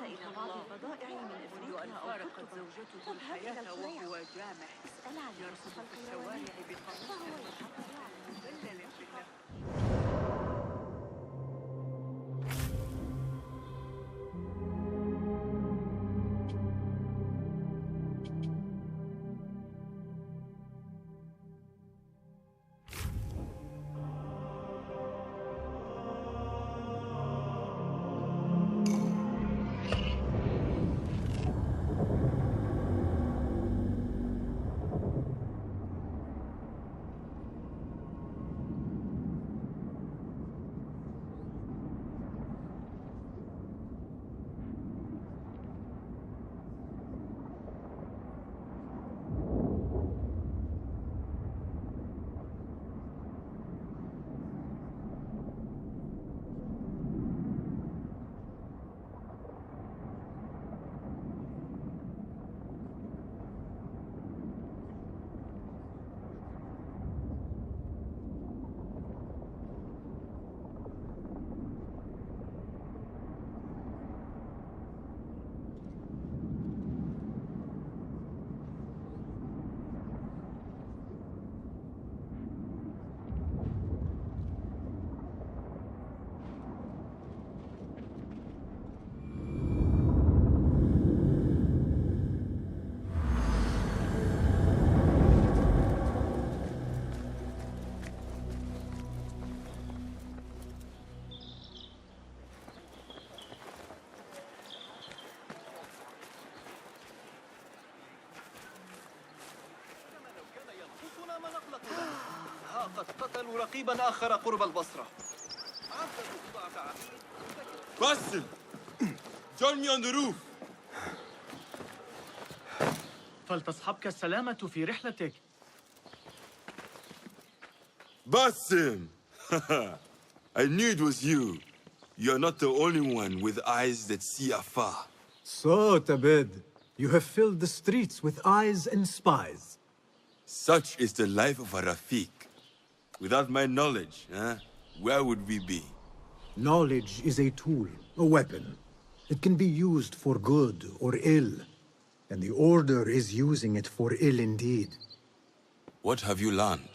إلى بعض البضائع من أفريقيا أو قطبا تذهب إلى القليع اسأل عن يوسف الحيواني فهو يلحق قد قتلوا رقيبا آخر قرب البصرة. Basim! Join me on the roof! فلتصحبك السلامة في رحلتك. Basim! I knew it was you. You're not the only one with eyes that see afar. So, Tabed, you have filled the streets with eyes and spies. Such is the life of a Rafiq. Without my knowledge, where would we be? Knowledge is a tool, a weapon. It can be used for good or ill, and the Order is using it for ill indeed. What have you learned?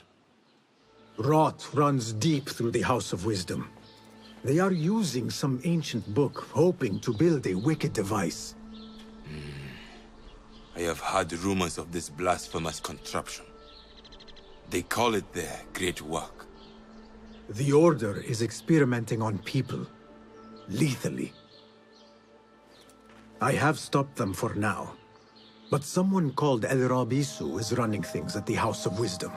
Rot runs deep through the House of Wisdom. They are using some ancient book, hoping to build a wicked device. I have heard rumors of this blasphemous contraption. They call it their great work. The Order is experimenting on people, lethally. I have stopped them for now, but someone called El Rabisu is running things at the House of Wisdom.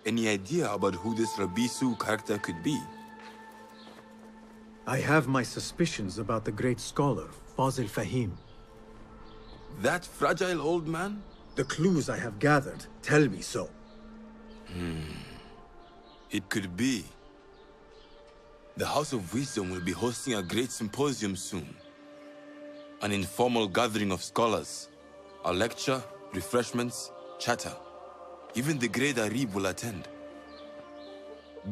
Any idea about who this Rabisu character could be? I have my suspicions about the great scholar, Fazil Fahim. That fragile old man? The clues I have gathered tell me so. It could be. The House of Wisdom will be hosting a great symposium soon. An informal gathering of scholars. A lecture, refreshments, chatter. Even the great Arib will attend.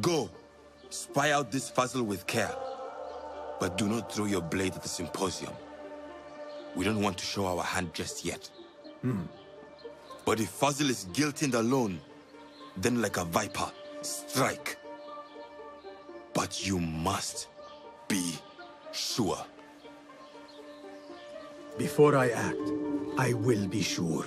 Go, spy out this Fazil with care. But do not throw your blade at the symposium. We don't want to show our hand just yet. But if Fazil is guilty and alone, then like a viper, strike. But you must be sure. Before I act, I will be sure.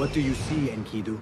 What do you see, Enkidu?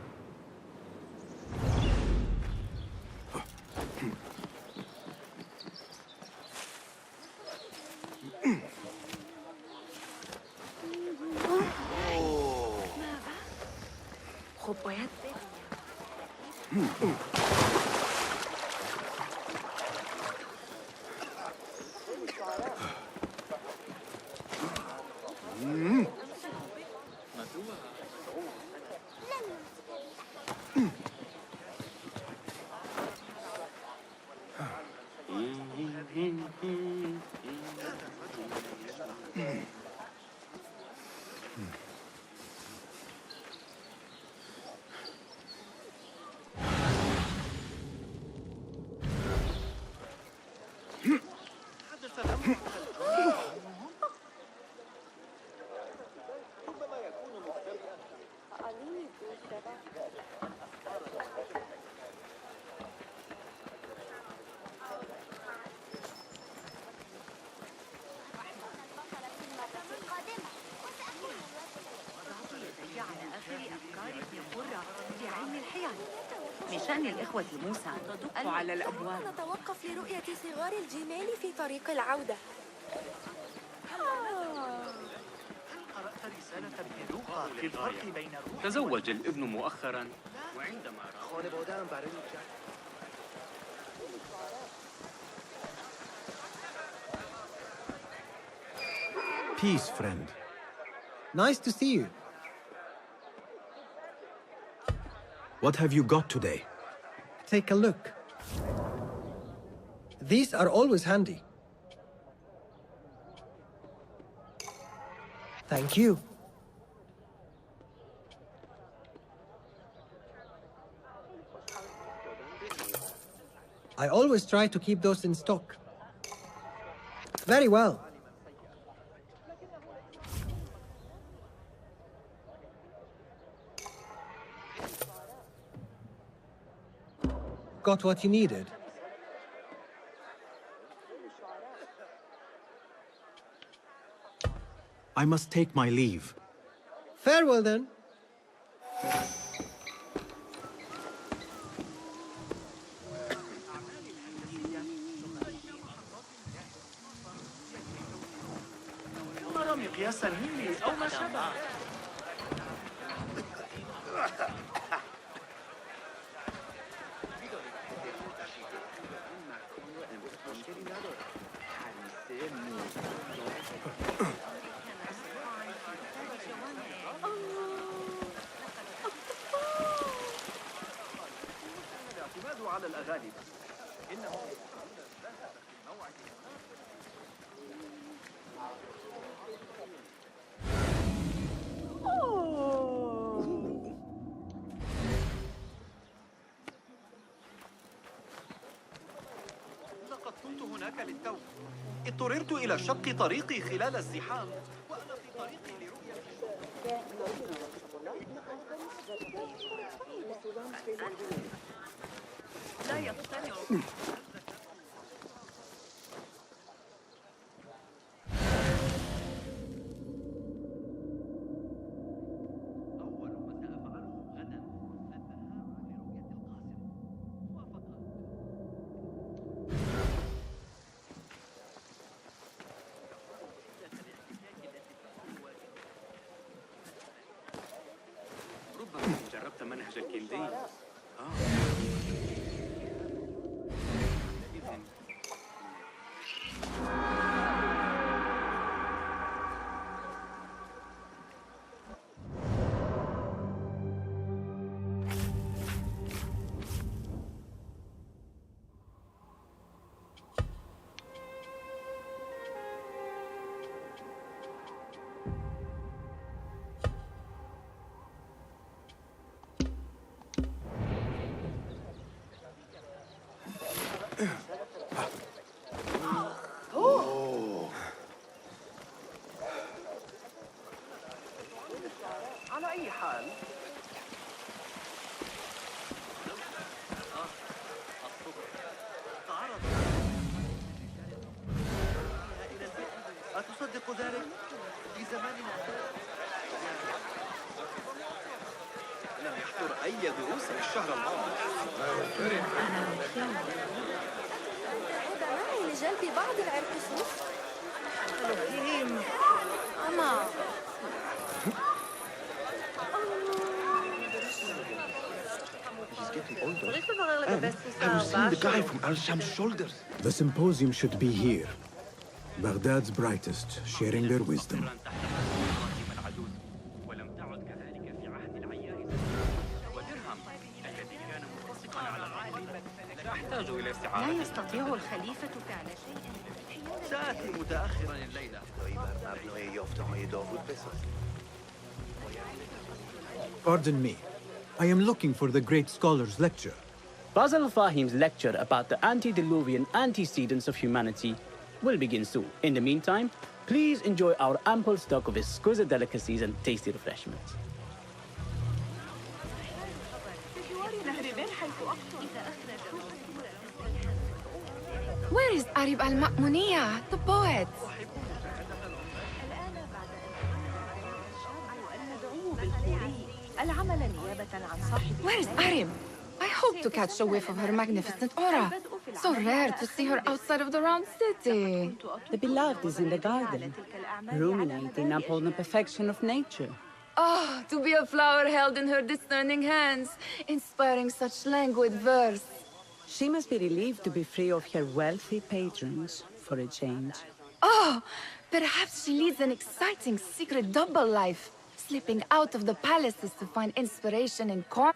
من شأن الإخوة موسى تدق على الأبواب. نتوقف لرؤية صغار الجمال في طريق العودة. قرأت رسالة ابن لوقا في الفرق بين الروح تزوج الابن مؤخرا وعندما Peace, friend. Nice to see you. What have you got today? Take a look. These are always handy. Thank you. I always try to keep those in stock. Very well. Got what you needed? I must take my leave. Farewell then. نرى مقياس النيل أو ما شابه. الاعتماد على الأغاني إنه لقد كنت هناك للتو. اضطررت إلى شق طريقي خلال الزحام وأنا في طريقي لرؤية لا يقتنع. ربما جربت منهج الكندي. على أي حال تعرض إلى البيت. أتصدق ذلك؟ في زمان يحضر أي دروس الشهر الماضي. هذا معي لجلب بعض العرقسوس. أما The symposium should be here. Baghdad's brightest, sharing their wisdom. ولم تعد كذلك في عهد العيار ودرهم الذي كان ملتصقا على العقل. لا أحتاج إلى لا استعارة. يستطيع الخليفة فعل شيء. سآتي متأخرا الليلة. Pardon me. I am looking for the great scholar's lecture. Basil Fahim's lecture about the antediluvian antecedents of humanity will begin soon. In the meantime, please enjoy our ample stock of exquisite delicacies and tasty refreshments. Where is Arib al-Ma'muniya, the poet? Where is Arib? I hope to catch a whiff of her magnificent aura. So rare to see her outside of the round city. The beloved is in the garden, ruminating upon the perfection of nature. Oh, to be a flower held in her discerning hands, inspiring such languid verse. She must be relieved to be free of her wealthy patrons for a change. Oh, perhaps she leads an exciting secret double life, slipping out of the palaces to find inspiration in corn.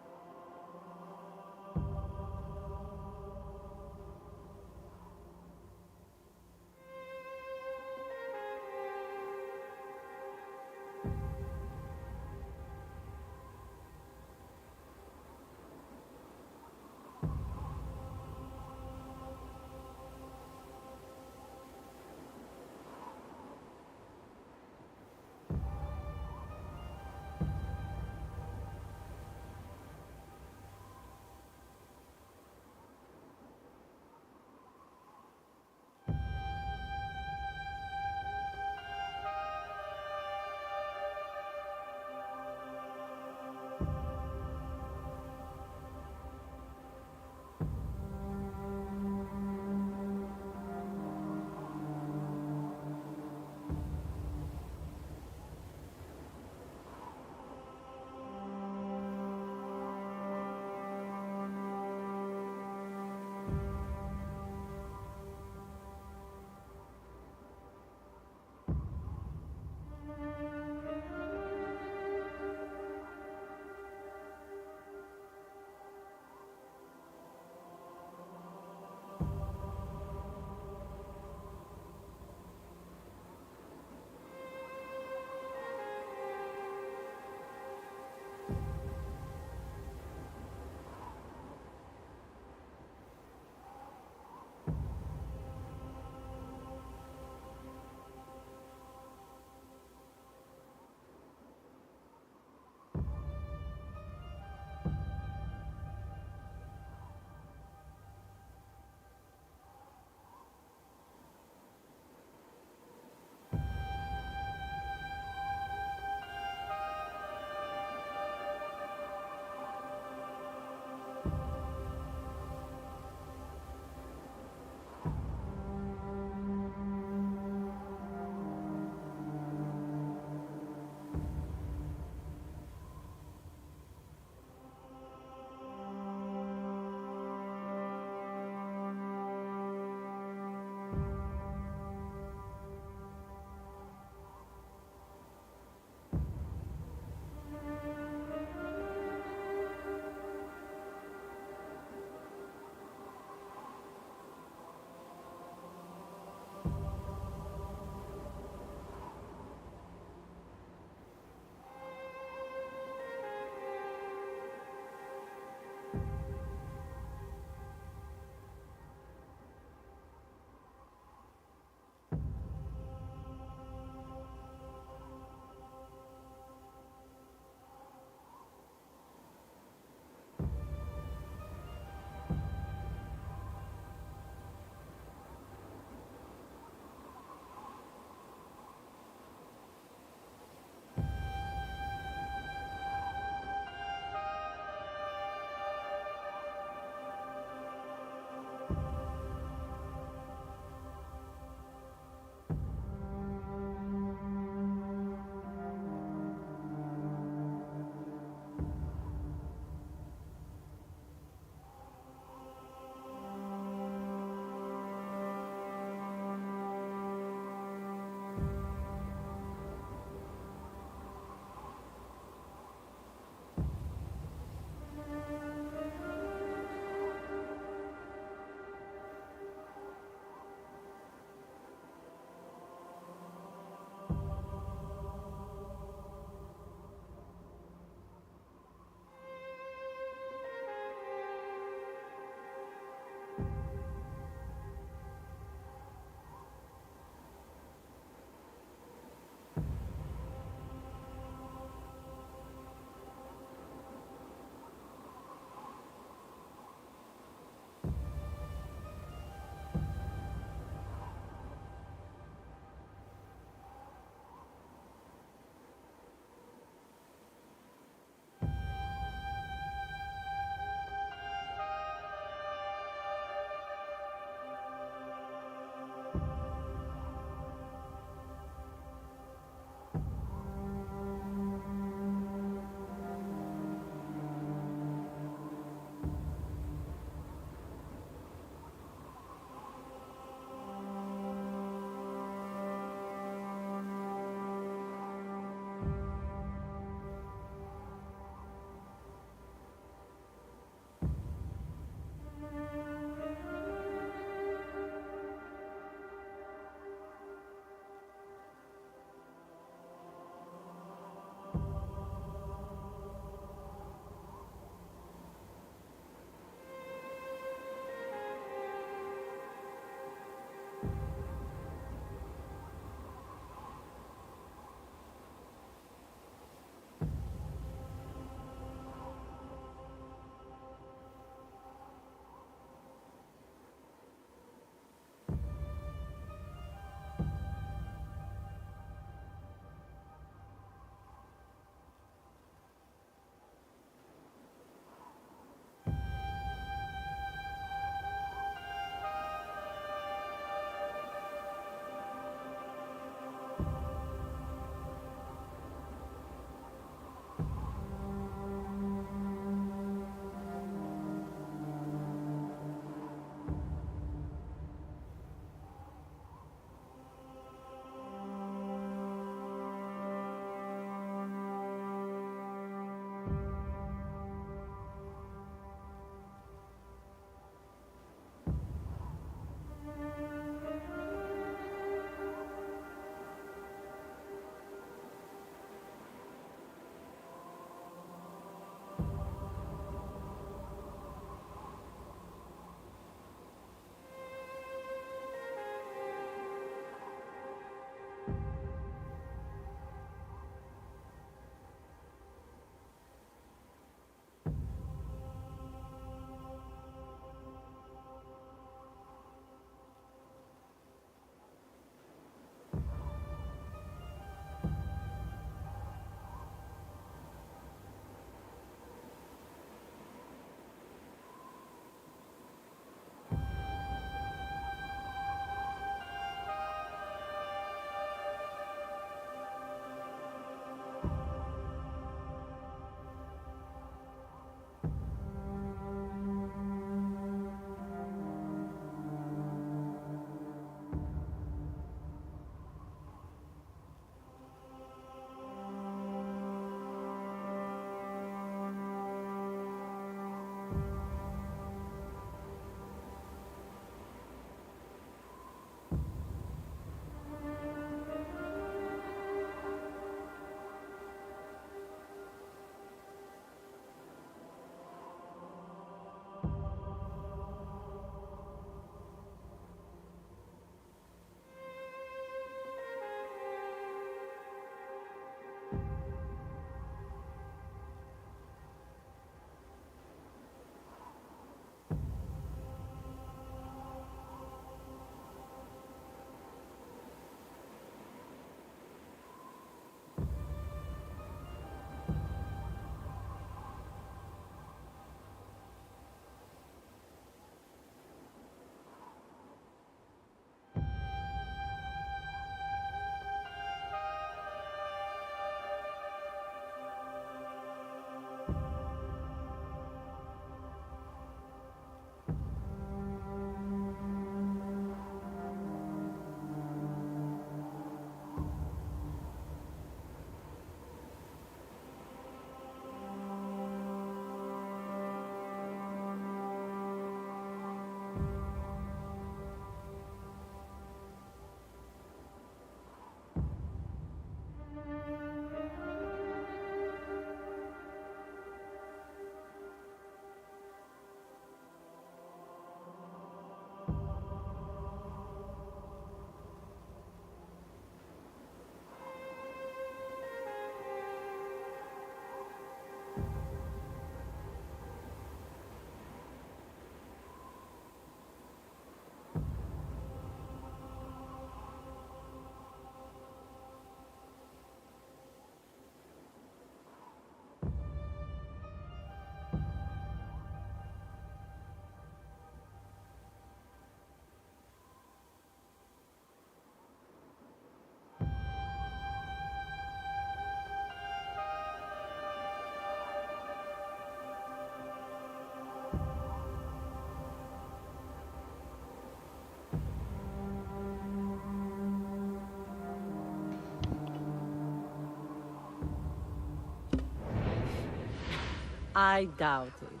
I doubt it.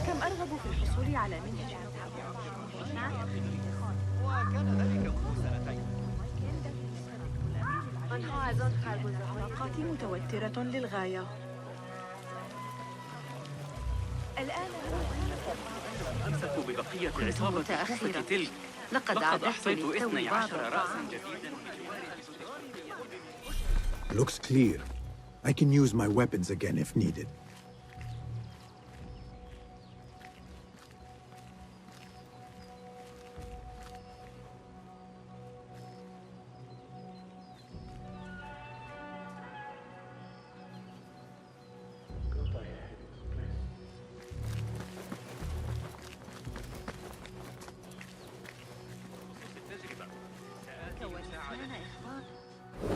كم أرغب في الحصول على منهج وكان ذلك منذ سنتين. علاقاتي متوترة للغاية. الآن أمسكوا ببقية عصابة الكوفة تلك. لقد أحصيت 12 رأسا جديدا. Looks clear. I can use my weapons again if needed.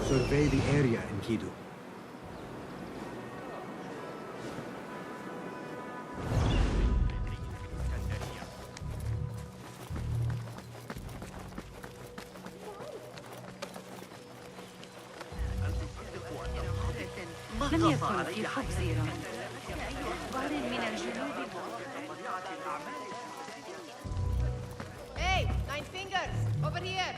Survey the area, Enkidu. لم يكن في خبزي أخبار من الجنوب. Hey, Nine Fingers, over here.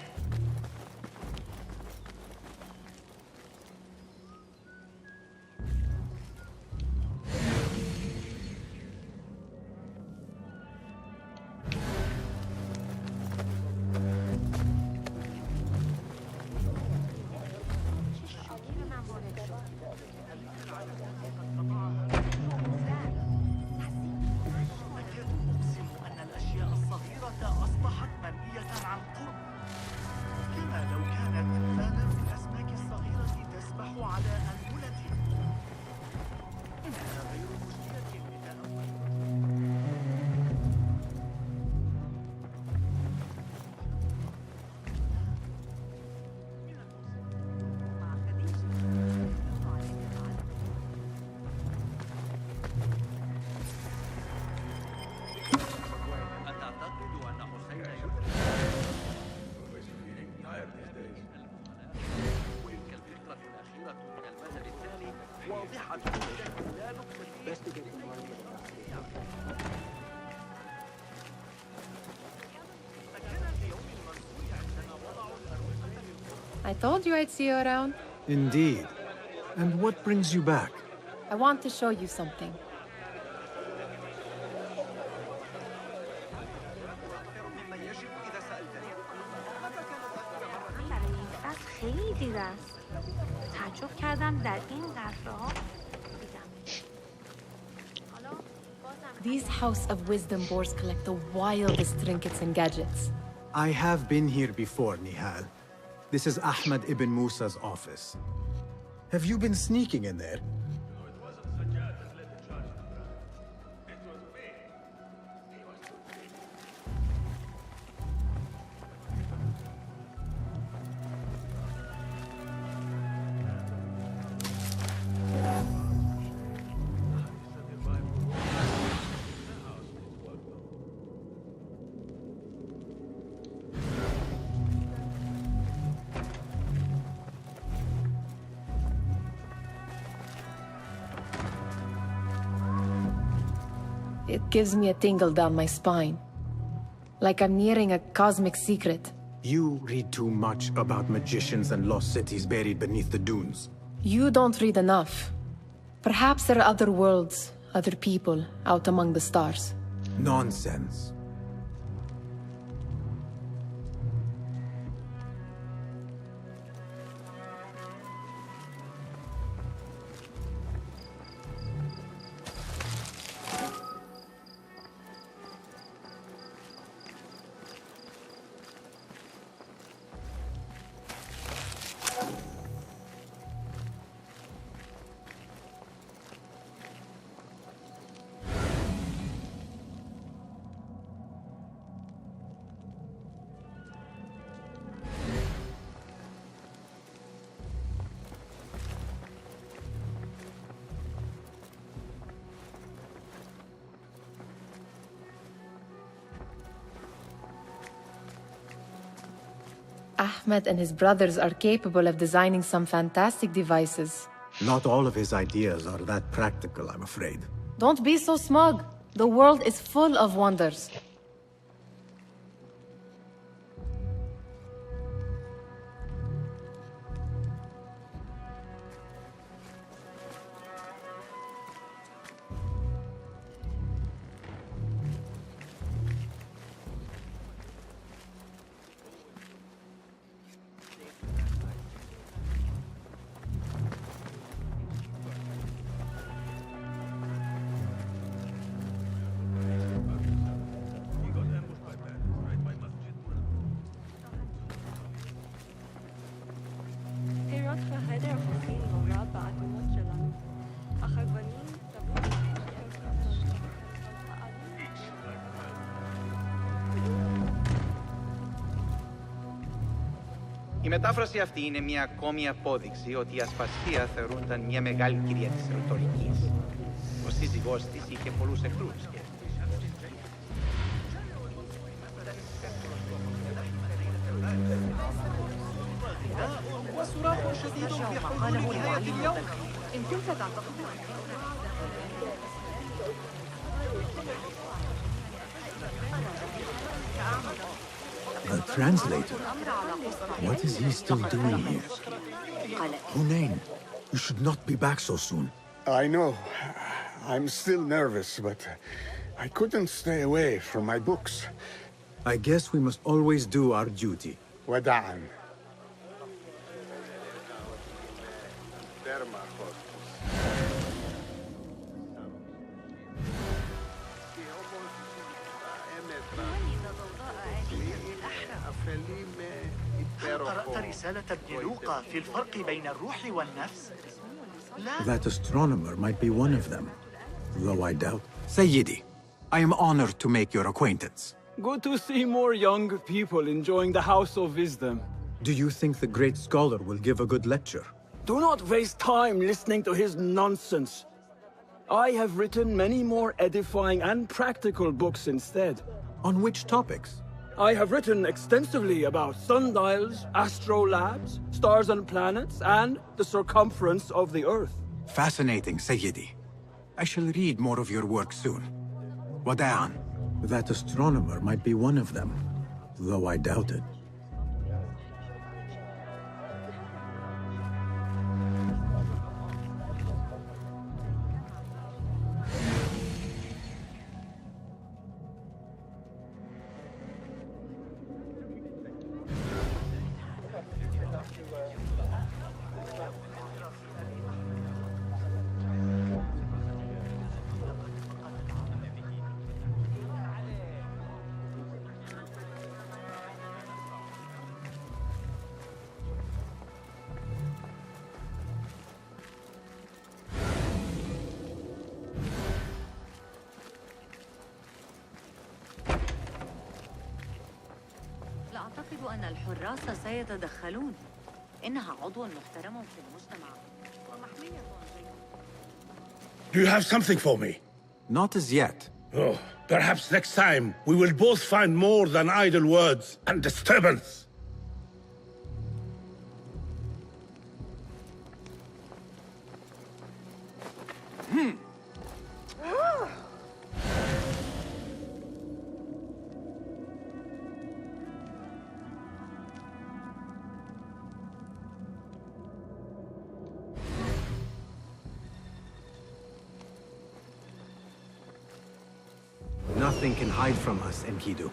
I told you I'd see you around. Indeed. And what brings you back? I want to show you something. These House of Wisdom boars collect the wildest trinkets and gadgets. I have been here before, Nihal. This is Ahmed ibn Musa's office. Have you been sneaking in there? It gives me a tingle down my spine. Like I'm nearing a cosmic secret. You read too much about magicians and lost cities buried beneath the dunes. You don't read enough. Perhaps there are other worlds, other people, out among the stars. Nonsense. Ahmed and his brothers are capable of designing some fantastic devices. Not all of his ideas are that practical, I'm afraid. Don't be so smug. The world is full of wonders. Η μετάφραση αυτή είναι μια ακόμη απόδειξη ότι η Ασπασία θεωρούνταν μια μεγάλη κυρία της ρητορικής. Ο σύζυγός της είχε πολλούς εχθρούς. وصراخ شديد بحلول نهاية اليوم. إن كنت تعتقد The translator? What is he still doing here? Hunain, you should not be back so soon. I know. I'm still nervous, but I couldn't stay away from my books. I guess we must always do our duty. وداعاً. هل قرأت رسالة ابن لوقا في الفرق بين الروح والنفس؟ That astronomer might be one of them, though I doubt. Sayyidi, I am honored to make your acquaintance. Good to see more young people enjoying the House of Wisdom. Do you think the great scholar will give a good lecture? Do not waste time listening to his nonsense. I have written many more edifying and practical books instead. On which topics? I have written extensively about sundials, astrolabes, stars and planets, and the circumference of the Earth. Fascinating, Sayyidi. I shall read more of your work soon. Wada'an. That astronomer might be one of them, though I doubt it. أعتقد أن الحراس سيتدخلون. إنها عضو محترم في المجتمع ومحمية Do you have something for me? Not as yet. Oh, perhaps next time we will both find more than idle words and disturbance. Nothing can hide from us, Enkidu.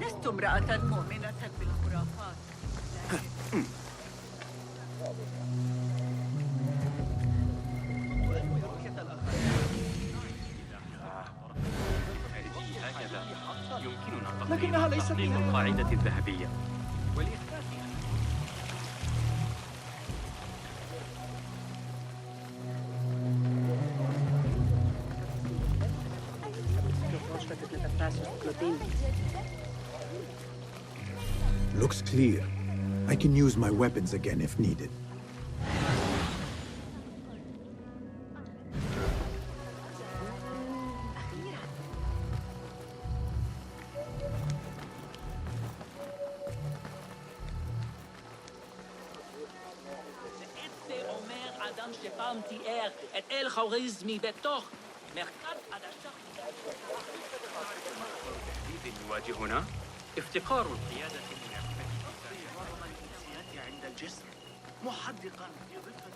لست امرأة مؤمنة بالخرافات. لكنها ليست تحقيق القاعدة الذهبية. Looks clear. I can use my weapons again if needed. يواجهنا افتقار القيادة عند الجسر محدقا في ضفة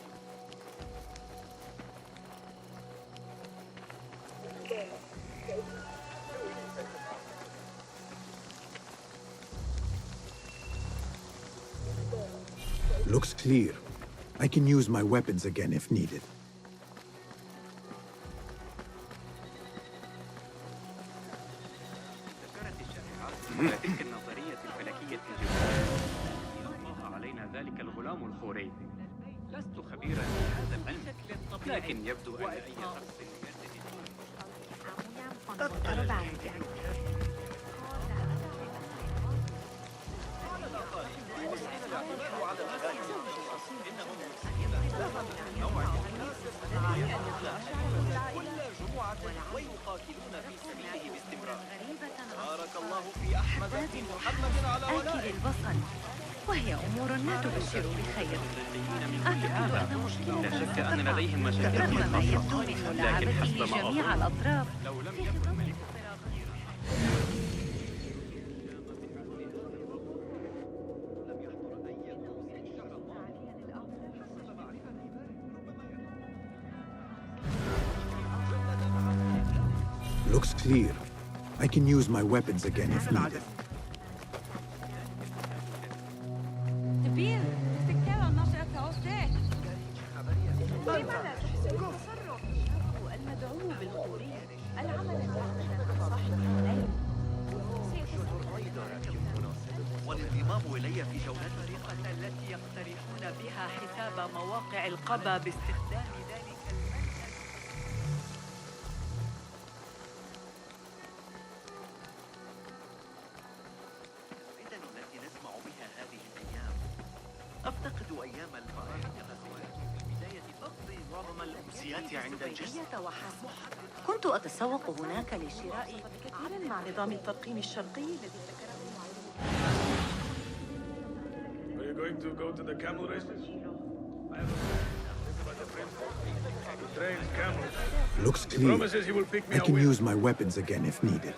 Looks clear. I can use my weapons again if needed. تلك النظرية الفلكية الجوية ألقاها علينا ذلك الغلام الخوري. لست خبيرا في هذا العلم، لكن يبدو أن أي ويقاتلون في سبيله باستمرار. بارك الله في أحمد بن محمد على ولائه. البصل وهي أمور لا تبشر بخير. أعتقد أن مشكلة لا شك أن لديهم مشاكل رغم ما يبدو من لكن ملاعبته حسب ما جميع أظن الأطراف لو لم يكن ملك Looks clear. I can use my weapons again if needed. والانضمام إلي في جولات الطريقة التي يقترحون بها حساب مواقع القبا باستخدام ذلك التي نسمع بها هذه الأيام. أفتقد أيام الفراغ في بداية تقضي معظم الأمسيات عند الجسر. كنت أتسوق هناك لشراء كثير مع نظام الترقيم الشرقي الذي ذكره. Are you going to go to the camel races? He trains camels. Looks He clear. promises he will pick me I a can winner. use my weapons again if needed.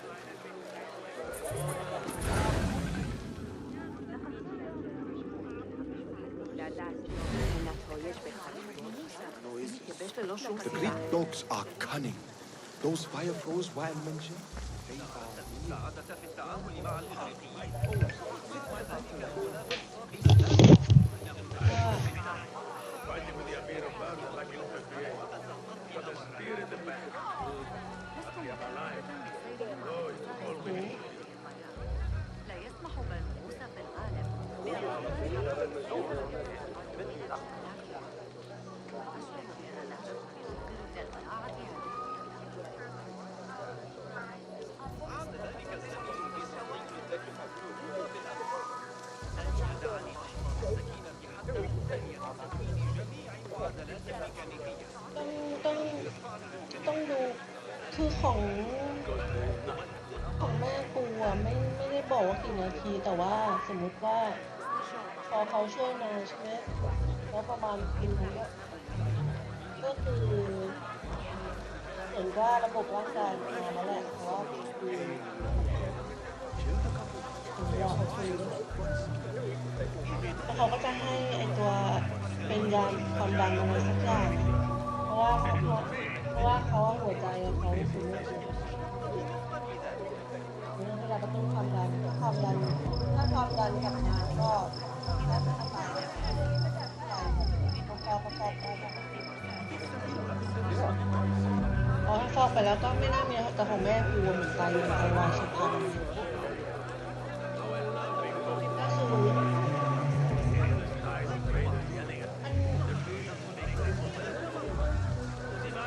The Greek dogs are cunning. Those fire throws Wyatt mentioned, they are السعادة في التعامل مع الإفريقيين. fighting with the Amir of Baghdad like he always behaved. But the spear in the back. Lucky I'm alive. Oh, it's all with me. لا يسمح بالموسى في الغالبต้องดูคือของแม่ปูอ่ะไม่ได้บอกว่ากี่นาทีแต่ว่าสมมุติว่าพอเขาช่วยนาใช่ไหมแล้วประมาณกินทั้งหมดก็คือเหมือนว่าระบบร่างกายมาแล้วแหละเพราะว่าคือรอเขาคุยแล้วเขาก็จะให้ไอตัวเป็นยาความดันอะไรสักอย่างเพราะว่าเขาหัวใจเขาสูงเวลากระตุ้นความดันถ้าความดันกลับมาก็ได้ไม่ทำลายประกอบถ้าฟอกไปแล้วก็ไม่น่ามีแต่ของแม่ปูเหมือนไตวายฉับพลันก็คือ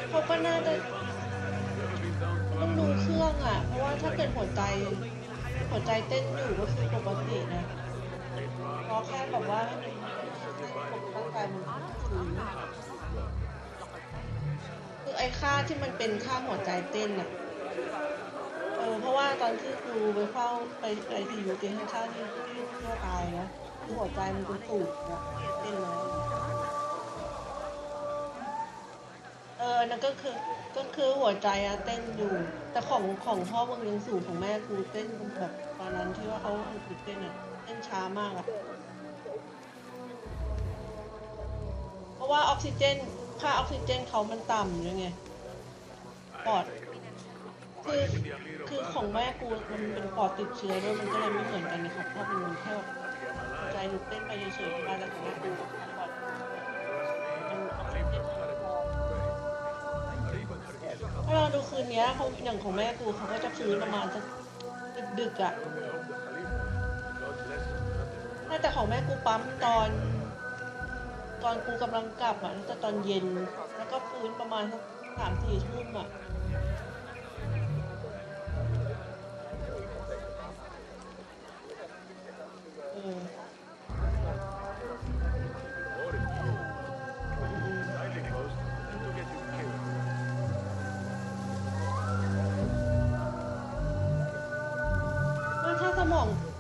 เขาก็น่าจะต้องดูเครื่องอ่ะเพราะว่าถ้าเกิด นหัวใจเต้นอยู่ก็คือปกตินะเพราะแค่บอกว่าให้มันร่างกายมันฟื้นคือไอ้ค่าที่มันเป็นค่าหัวใจเต้นอะเพราะว่าตอนที่ครูไปเฝ้าไปที่ยูตีให้ค่าที่ตายนะคือหัวใจมันเป็นตูดนะเต้นแล้วนั่นก็คือหัวใจอะเต้นอยู่แต่ของพ่อมึงยังสูงของแม่กูเต้นแบบตอนนั้นที่ว่าเขาอังกฤษเต้นอะเต้นช้ามากอะเพราะว่าออกซิเจนค่าออกซิเจนเขามันต่ำด้วยไงปอดคือของแม่กูมันเป็นปอดติดเชื้อด้วยมันก็เลยไม่เหมือนกันนะครับเพราะมันแค่หัวใจหนูเต้นไปเฉยๆไปแต่ของแม่กูปอดมันออกซิเจนถ้าเราดูคืนนี้เขาอย่างของแม่กูเขาก็จะฟื้นประมาณสักดึกๆอ่ะแต่ของแม่กูปั๊มตอนกูกำลังกลับอ่ะแต่ตอนเย็นแล้วก็ฟื้นประมาณสัก3-4 ทุ่มอ่ะ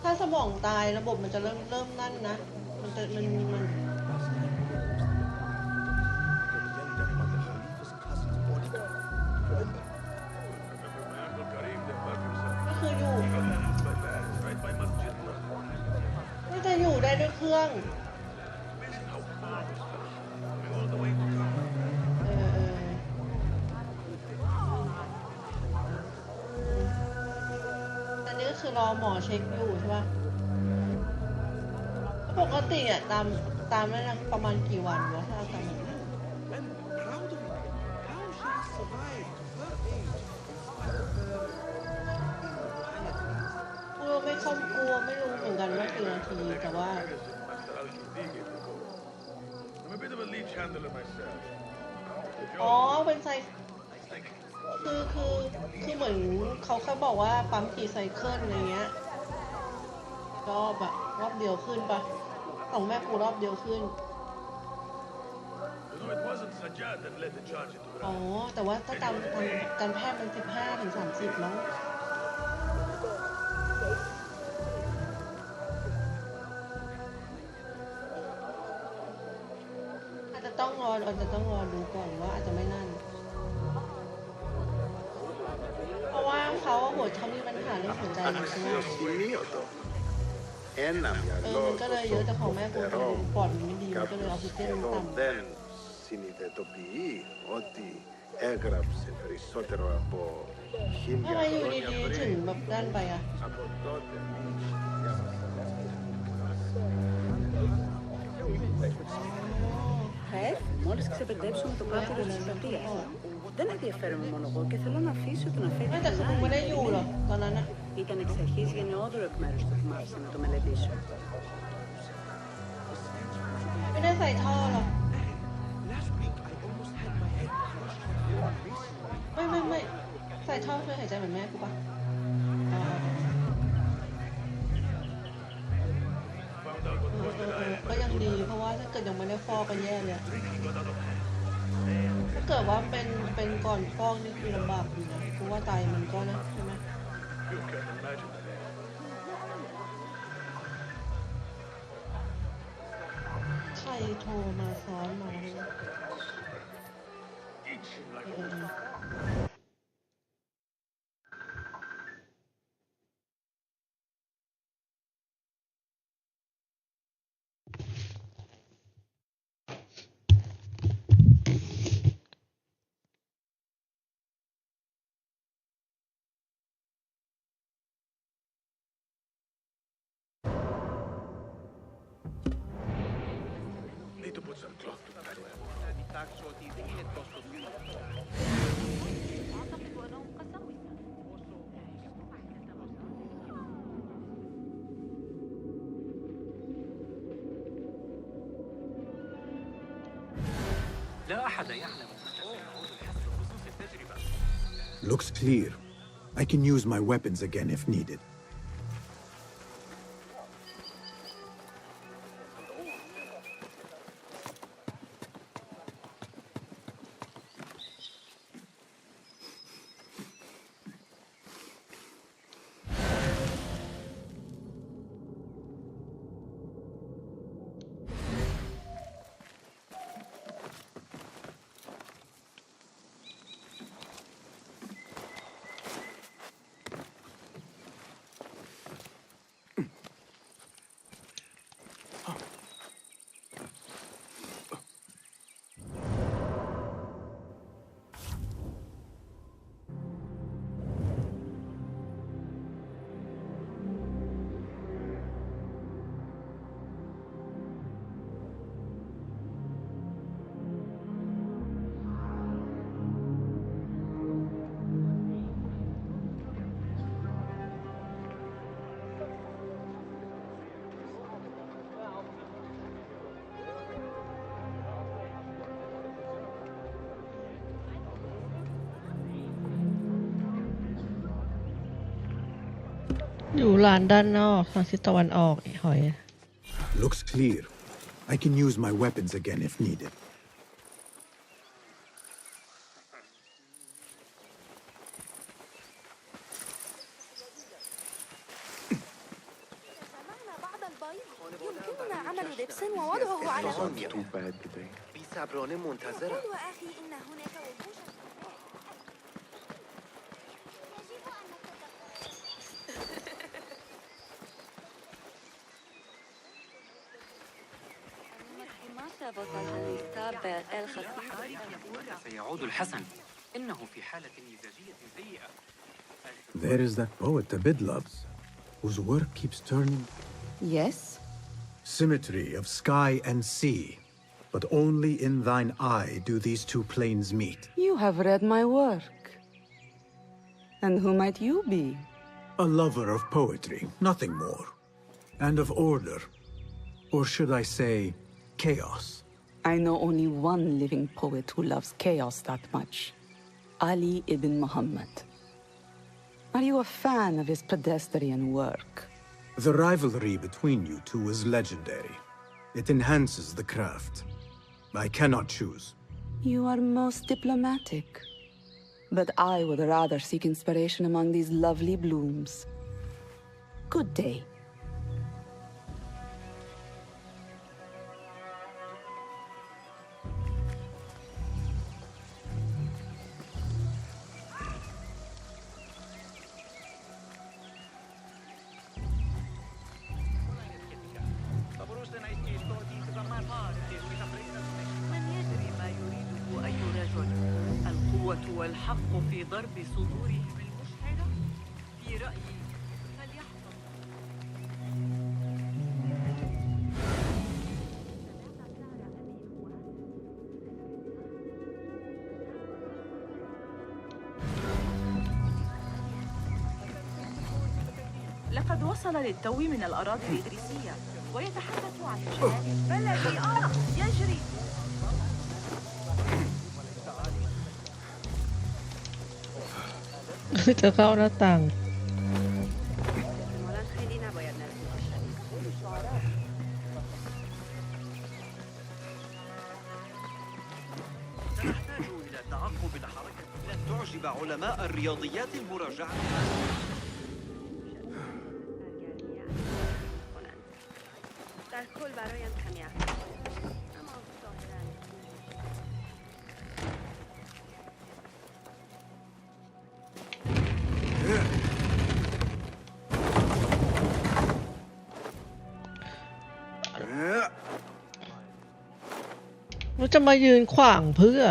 ถ้าสมองตายระบบมันจะเริ่มนั่นนะมันก็คืออยู่น่าจะอยู่ได้ด้วยเครื่องคือรอหมอเช็คอยู่ใช่ป่ะปกติอ่ะตามนั่นนะประมาณกี่วันวะถ้าตามกูไม่รู้เหมือนกันว่ากี่นาทีแต่ว่าอ๋อเป็นไซคือเหมือนเขาแค่บอกว่าปั๊มกี่ไซเคิลอะไรเงี้ยรอบเดียวขึ้นปะของแม่กูรอบเดียวขึ้นอ๋อแต่ว่าถ้าตามการแพทย์มัน15-30มั้งอาจจะต้องรอดูก่อนว่าอาจจะไม่นั่นเพราะว่าเขาหัวเขามีปัญหาเรื่องหัวใจใช่ไหมมันก็เลยเยอะแต่ของแม่กูปอดมันไม่ดีมันก็เลยออกซิเจนต่ำทำไมอยู่ดีๆถึงแบบด้านไปอ่ะΜόλις ξεπερδέψουμε το κάτω της συμπαθίας. Δεν ενδιαφέρομαι μόνο εγώ και θέλω να αφήσω τον αφέντη Ήταν εξ αρχής γενναιόδωρο εκ μέρους του που μ' άφησε να το μελετήσω. Δεν θα ήθελα.ไม่ใส่ท่อช่วยหายใจเหมือนแม่กูปะก็ยังดีเพราะว่าถ้าเกิดยังไม่ได้ฟอกก็แย่เลยถ้าเกิดว่าเป็นก่อนฟอกนี่คือลำบากอยู่นะเพราะว่าไตมันก็นะใช่ไหมใครโทรมาซ้อนมาLooks clear. I can use my weapons again if needed.อยู่ลานด้านนอกทางทิศตะวันออกไอ้หอย Looks clear. I can use my weapons again if needed. يمكننا عمل دبس ووضعه على بيسابروني منتظرة. وأخي إن هناك وحوشا سيعود الحسن. إنه في حالة مزاجية سيئة. There is that poet Abid loves, whose work keeps turning. Yes? Symmetry of sky and sea, but only in thine eye do these two planes meet. You have read my work. And who might you be? A lover of poetry, nothing more. And of order. Or should I say, chaos. I know only one living poet who loves chaos that much. Ali ibn Muhammad. Are you a fan of his pedestrian work? The rivalry between you two is legendary. It enhances the craft. I cannot choose. You are most diplomatic. But I would rather seek inspiration among these lovely blooms. Good day. من يدري ما يريده أي رجل؟ القوة والحق في ضرب صدورهم المشحنة؟ في رأيي فليحفظ. لقد وصل للتو من الأراضي الإدريسية ويتحدث عن شمال بلدي. يجري.จะเข้าหน้าต่าง سنحتاج إلى تعقب الحركة لن تعجب علماء الرياضيات المراجعة.มันจะมายืนขวางเพื่อ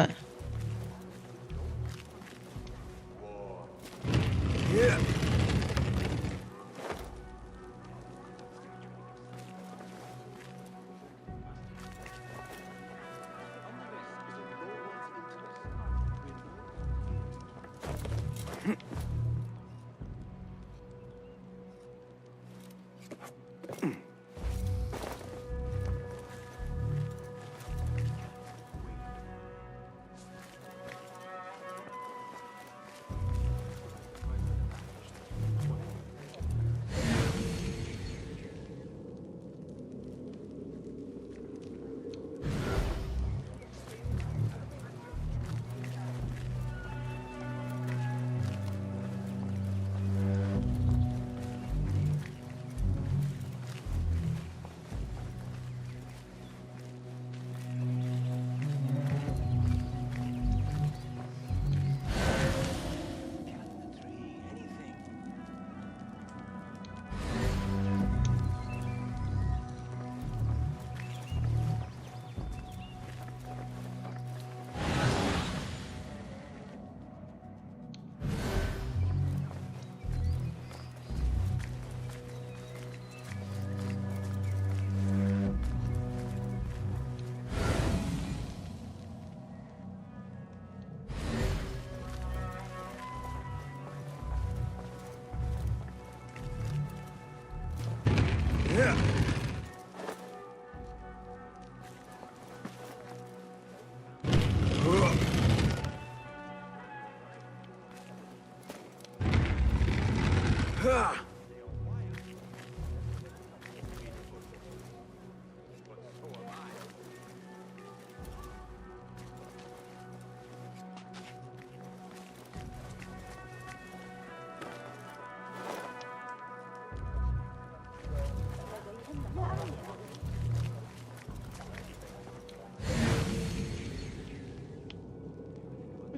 ก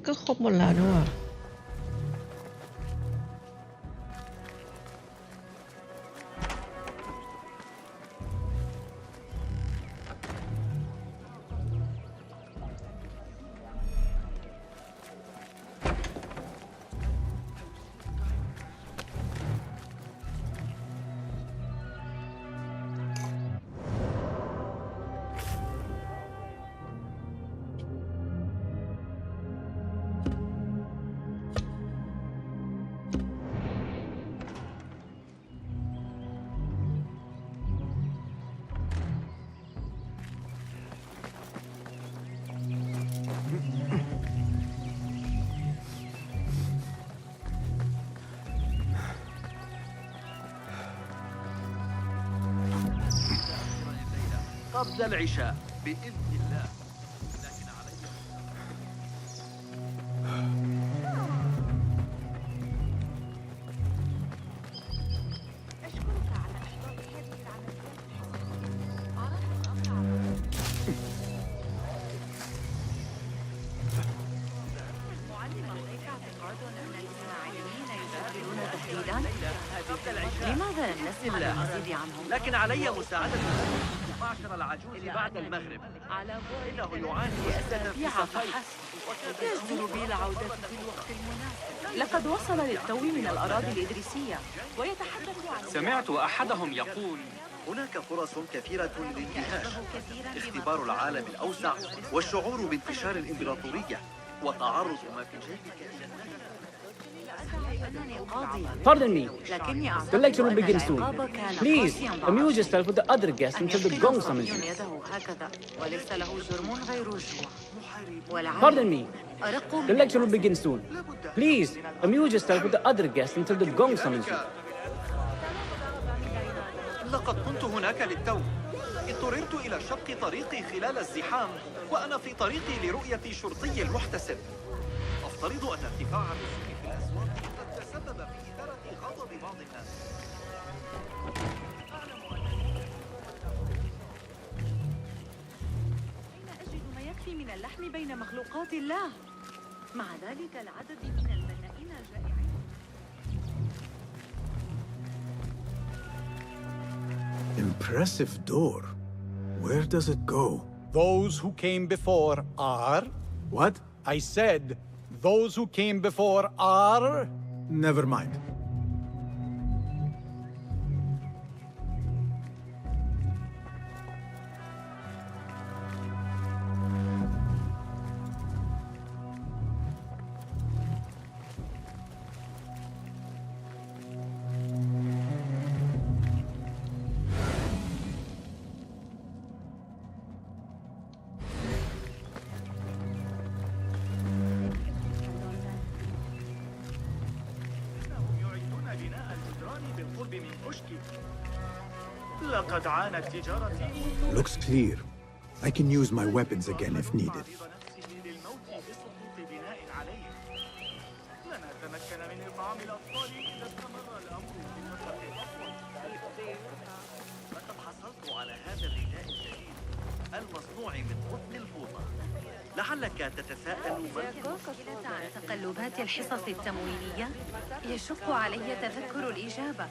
็ครบหมดแล้วด้วย قبل العشاء بإذن الله. لماذا لم نسمع المزيد عنهم؟ لكن علي مساعدة معشر العجوز بعد المغرب. إنه يعاني أسابيع فحسب يجدر بي العودة في الوقت المناسب. لقد وصل للتو من الأراضي الإدريسية ويتحدث عن سمعت أحدهم يقول هناك فرص كثيرة للاندهاش، اختبار العالم الأوسع والشعور بانتشار الإمبراطورية وتعرض ما في جيبك. Pardon me. The lecture will begin soon. Please, amuse yourself with the other guests until the gong summons you. Pardon me. The lecture will begin soon. Please, amuse yourself with the other guests until the gong summons you. لقد كنت هناك للتو. اضطررت إلى شق طريقي خلال الزحام وأنا في طريقي لرؤية شرطي المحتسب. أفترض أن ارتفاع الرسوم في الأسواق قد تسبب في إثارة غضب بعض الناس. أين أجد ما يكفي من اللحم بين مخلوقات الله؟ مع ذلك العدد من البنائين جائعين. Impressive door. Where does it go? Those who came before are... What? I said, those who came before are... Never mind. لقد عانت تجارتي. Looks clear. I can use my weapons again if needed. لقد حصلت على هذا الرداء الجديد المصنوع من قطن الفوطة. لعلك تتساءل ما عن تقلبات الحصص التموينية؟ يشق علي تذكر الإجابة.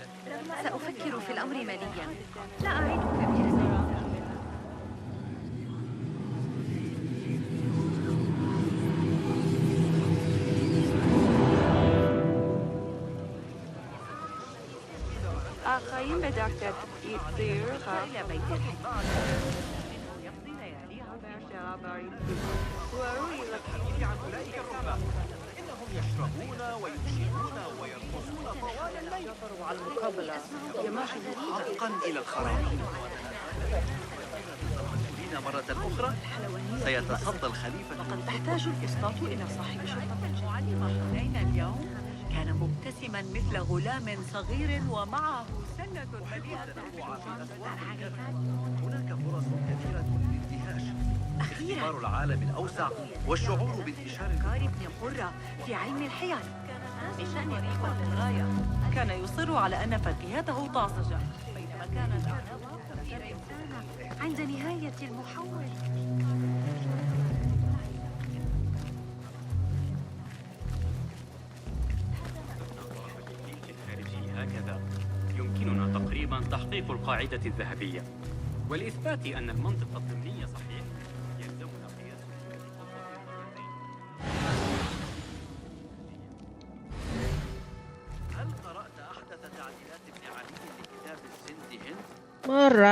سأفكر في الأمر مليا. لا أعيدك بأسئلة. آخرين بدأت يصير إلى بيت الحكمة. إنهم يشربون ويمشون ويرقصون طوال الليل. على المقابلة حقا إلى الخراب. مرة أخرى سيتصدى الخليفة. وقد تحتاج الإسقاط إلى صاحب شرطة. معلم حنين اليوم كان مبتسما مثل غلام صغير ومعه سلة مليئة هناك فرص كثيرة للانتهاش. اختبار العالم الأوسع والشعور بانتشار أفكار ابن قرة في علم الحيل بشأن ريبة الغاية. كان يصر على أن فتياته طازجة بينما كانت أعناقه كبيرة عند نهاية المحول. هكذا يمكننا تقريبا تحقيق القاعدة الذهبية والإثبات أن المنطق الضمني صحيح. يلزمنا قياس هل قرأت أحدث تعديلات ابن علي لكتاب الزند هند؟ เมื่อไหร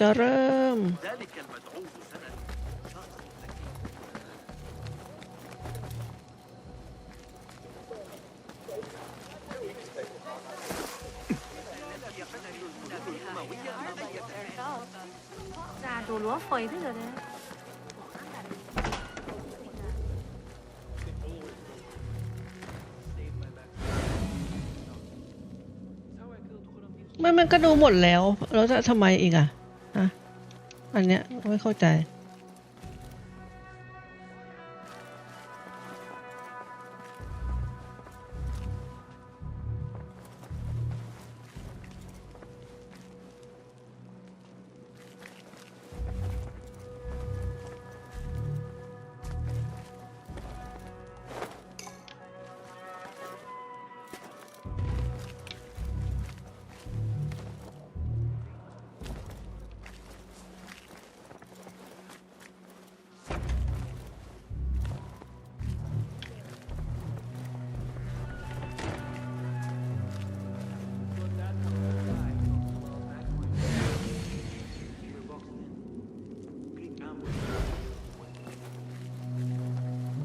จะเริ่ม ذلك المدعو سند شخص ذكي. الوفا มันก็ดูหมดแล้วแล้วจะทำไมอีกอ่ะอันเนี้ยไม่เข้าใจ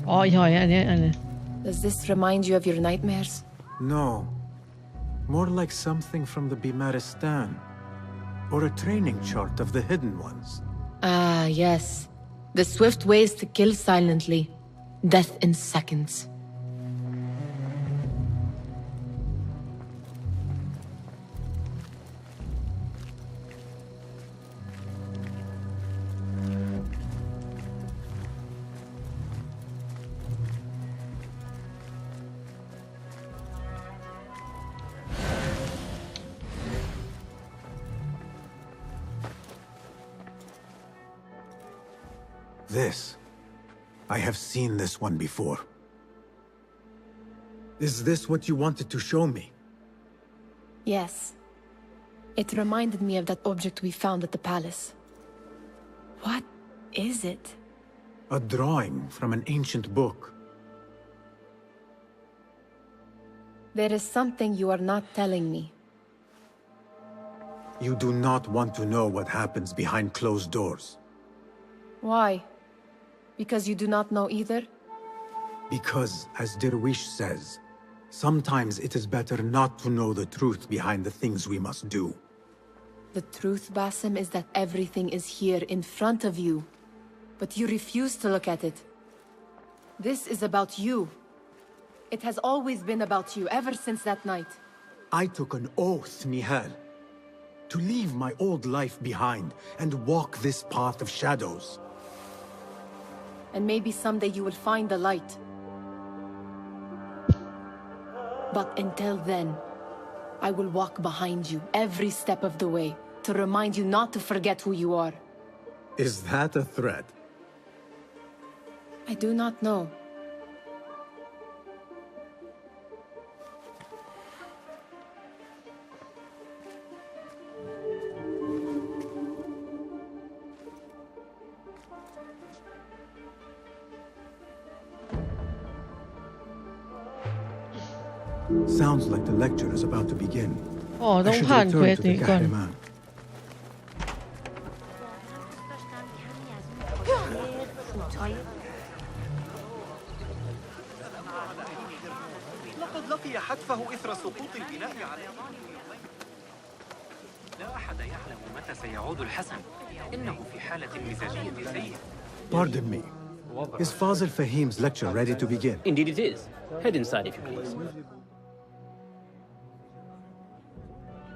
อ๋อหอยอันนี้ Does this remind you of your nightmares? No. More like something from the Bimaristan. Or a training chart of the hidden ones. Ah, yes. The swift ways to kill silently. Death in seconds. This. I have seen this one before. Is this what you wanted to show me? Yes. It reminded me of that object we found at the palace. What is it? A drawing from an ancient book. There is something you are not telling me. You do not want to know what happens behind closed doors. Why? Because you do not know either? Because, as Derwish says, sometimes it is better not to know the truth behind the things we must do. The truth, Basim, is that everything is here in front of you. But you refuse to look at it. This is about you. It has always been about you, ever since that night. I took an oath, Nihal, to leave my old life behind and walk this path of shadows. And maybe someday you will find the light. But until then, I will walk behind you every step of the way to remind you not to forget who you are. Is that a threat? I do not know. Sounds like the lecture is about to begin. อ๋อ I ต้อง should ผ่านเคว return ส to the นี้ก่อน Kahraman. لقد لقي حتفه إثر سقوط البناء عليه. لا أحد يعلم متى سيعود الحسن. إنه في حالة مزاجية سيئة. Pardon me. Is Fazil Fahim's lecture ready to begin? Indeed it is. Head inside if you please.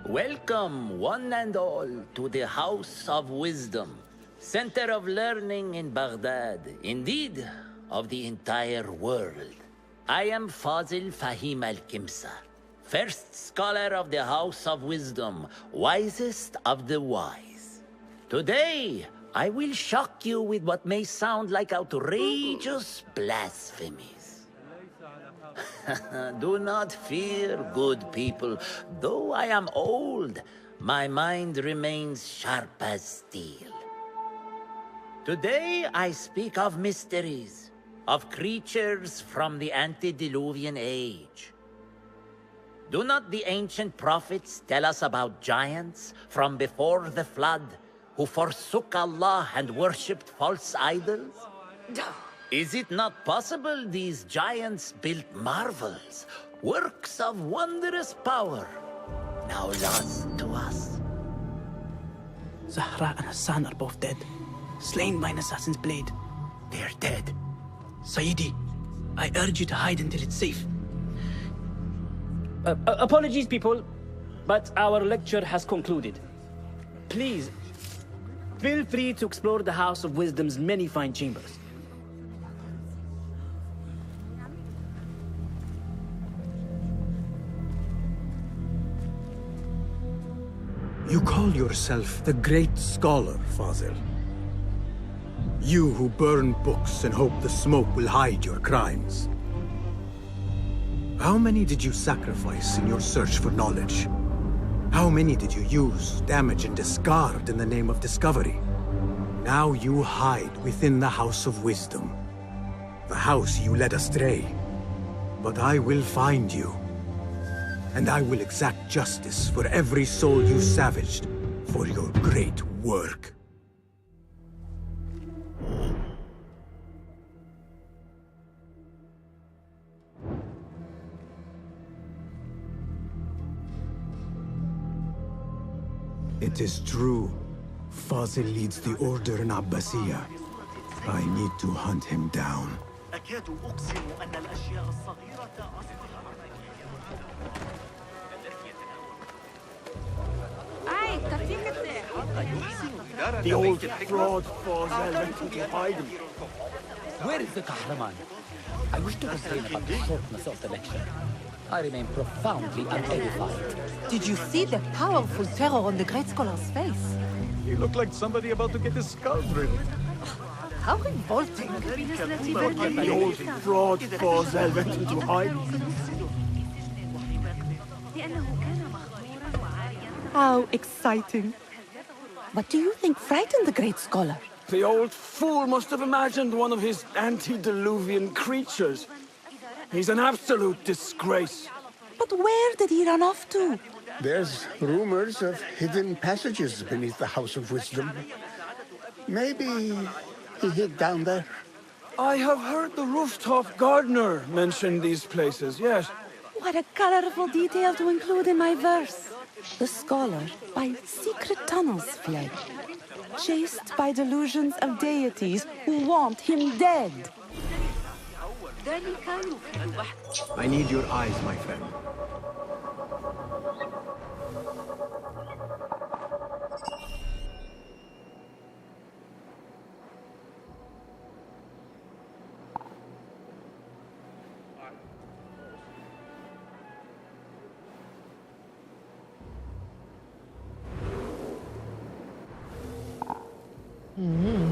Welcome, one and all, to the House of Wisdom, center of learning in Baghdad, indeed, of the entire world. I am Fazil Fahim al-Kimsa, first scholar of the House of Wisdom, wisest of the wise. Today, I will shock you with what may sound like outrageous blasphemies. Do not fear, good people. Though I am old, my mind remains sharp as steel. Today I speak of mysteries, of creatures from the antediluvian age. Do not the ancient prophets tell us about giants from before the flood who forsook Allah and worshipped false idols? Is it not possible these giants built marvels, works of wondrous power, now lost to us? Zahra and Hassan are both dead, slain by an assassin's blade. They're dead. Sayyidi, I urge you to hide until it's safe. Apologies, people, but our lecture has concluded. Please, feel free to explore the House of Wisdom's many fine chambers. You call yourself the great scholar, Fazil. You who burn books and hope the smoke will hide your crimes. How many did you sacrifice in your search for knowledge? How many did you use, damage, and discard in the name of discovery? Now you hide within the House of Wisdom. The house you led astray. But I will find you. And I will exact justice for every soul you savaged for your great work. It is true. Fazil leads the order in Abbasiyah. I need to hunt him down. The old fraud Fazil went into hiding. Where is the Kahraman? I wish to complain about the shortness of the lecture. I remain profoundly unedified. Did you see the powerful terror on the great scholar's face? He looked like somebody about to get his skull drilled. How revolting. The old fraud Fazil went into hiding. How exciting. What do you think frightened the great scholar? The old fool must have imagined one of his antediluvian creatures. He's an absolute disgrace. But where did he run off to? There's rumors of hidden passages beneath the House of Wisdom. Maybe he hid down there. I have heard the rooftop gardener mention these places, yes. What a colorful detail to include in my verse. The scholar by secret tunnels fled, chased by delusions of deities who want him dead. I need your eyes, my friend.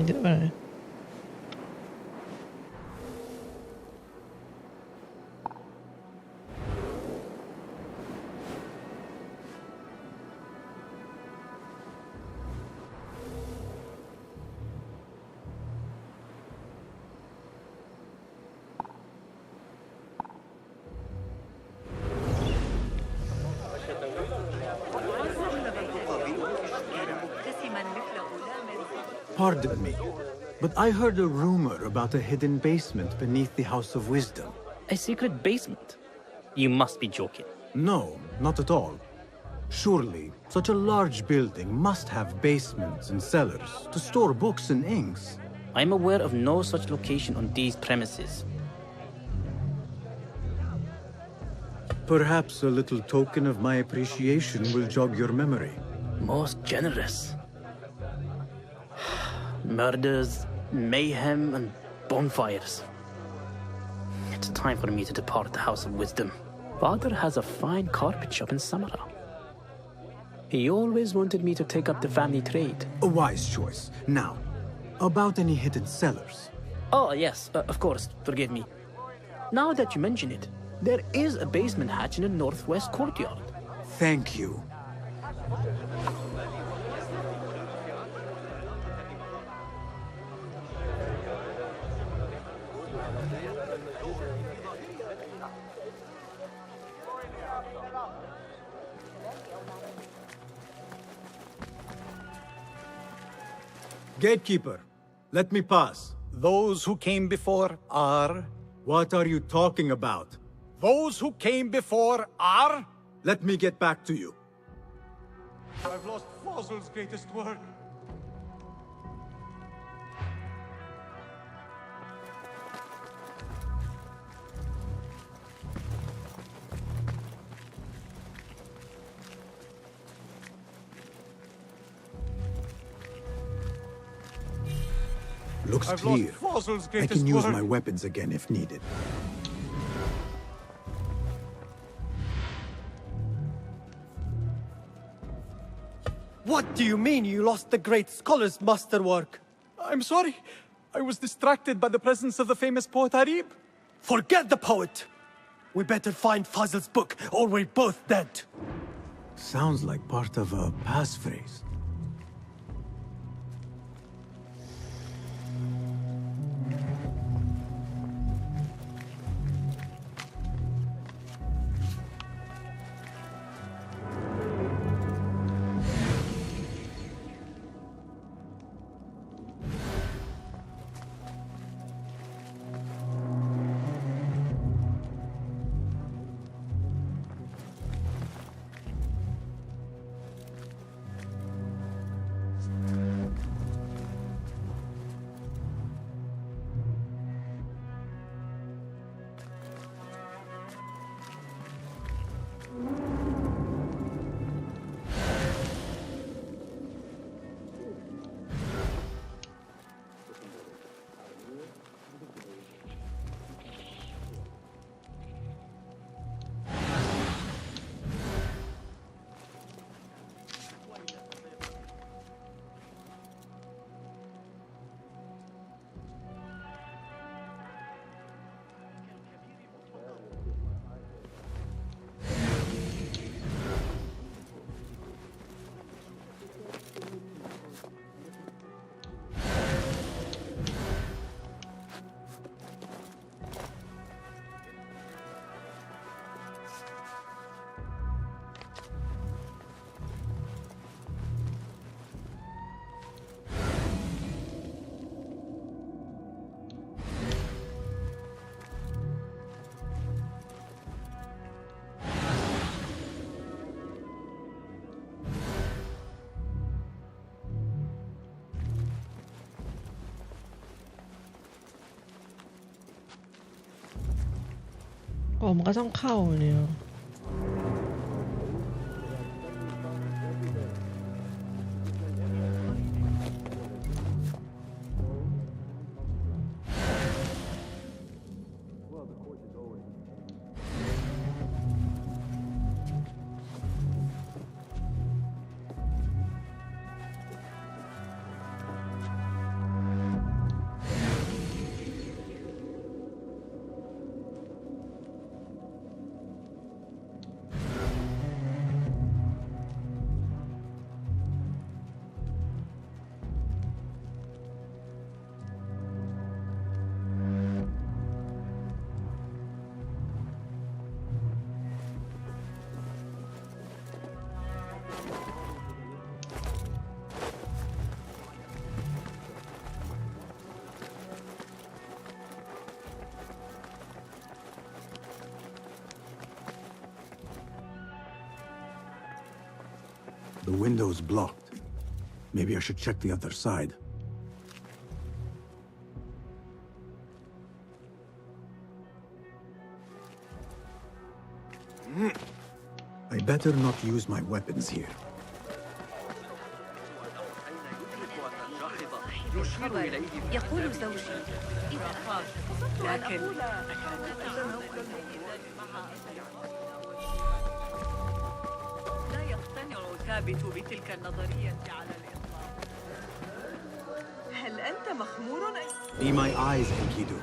Gimana? Pardon me, but I heard a rumor about a hidden basement beneath the House of Wisdom. A secret basement? You must be joking. No, not at all. Surely, such a large building must have basements and cellars to store books and inks. I'm aware of no such location on these premises. Perhaps a little token of my appreciation will jog your memory. Most generous. Murders, mayhem, and bonfires. It's time for me to depart the House of Wisdom. Father has a fine carpet shop in Samara. He always wanted me to take up the family trade. A wise choice. Now, about any hidden cellars? Oh, yes, of course, forgive me. Now that you mention it, there is a basement hatch in the northwest courtyard. Thank you. Gatekeeper, let me pass. Those who came before are... What are you talking about? Those who came before are... Let me get back to you. I've lost Fossil's greatest work. Looks I've clear. lost Fossil's I greatest can use work. my weapons again if needed. What do you mean you lost the great scholar's masterwork? I'm sorry. I was distracted by the presence of the famous poet Arib. Forget the poet! We better find Fazl's book, or we're both dead. Sounds like part of a passphrase.มันก็ต้องเข้าเนี่ย The window's blocked. Maybe I should check the other side. better not use my weapons here. يقول زوجي إذا أخاف لكن لا يقتنع ثابت بتلك النظرية على الإطلاق. هل أنت مخمور Be my eyes, Enkidu.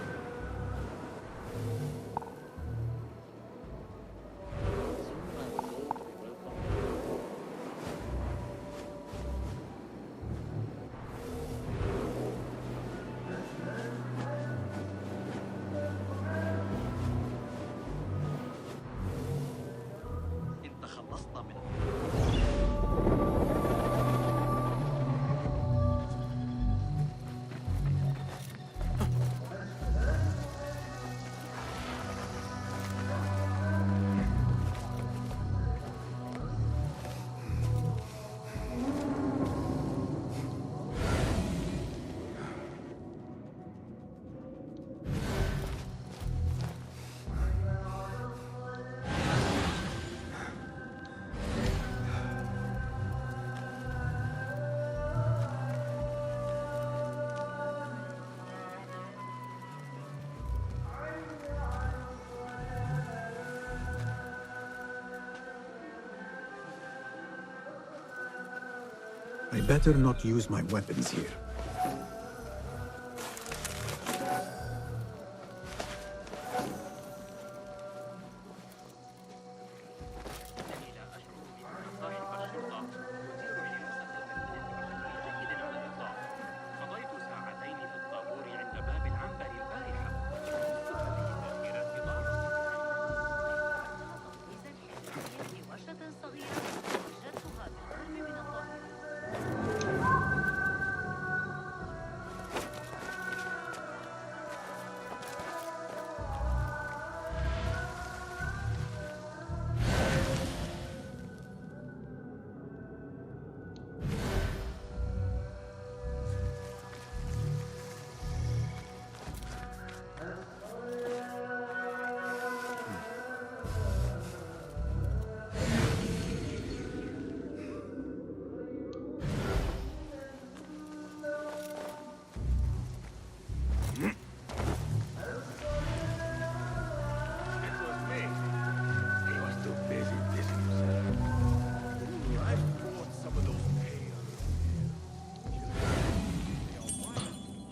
I better not use my weapons here.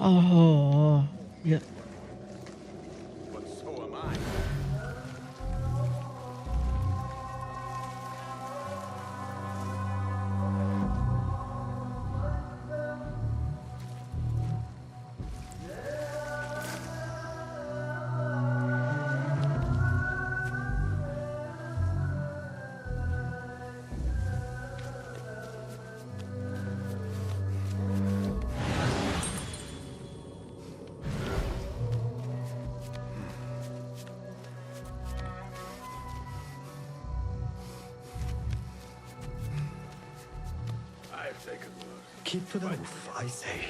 Oh, yeah. But so am I. Keep to the roof, I say.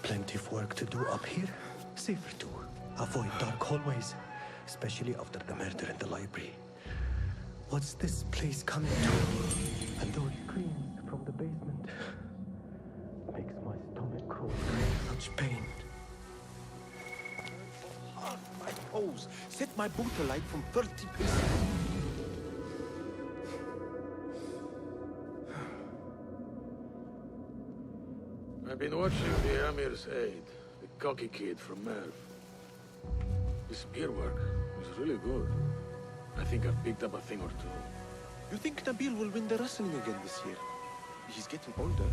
Plenty of work to do up here. Safer too. Avoid dark hallways, especially after the murder in the library. What's this place coming to? And those screams from the basement makes my stomach crawl. Such pain. Half my toes. Set my boot alight from 30 paces. I've been watching the Amir's aide, the cocky kid from Merv. His spear work is really good. I think I've picked up a thing or two. You think Nabil will win the wrestling again this year? He's getting older.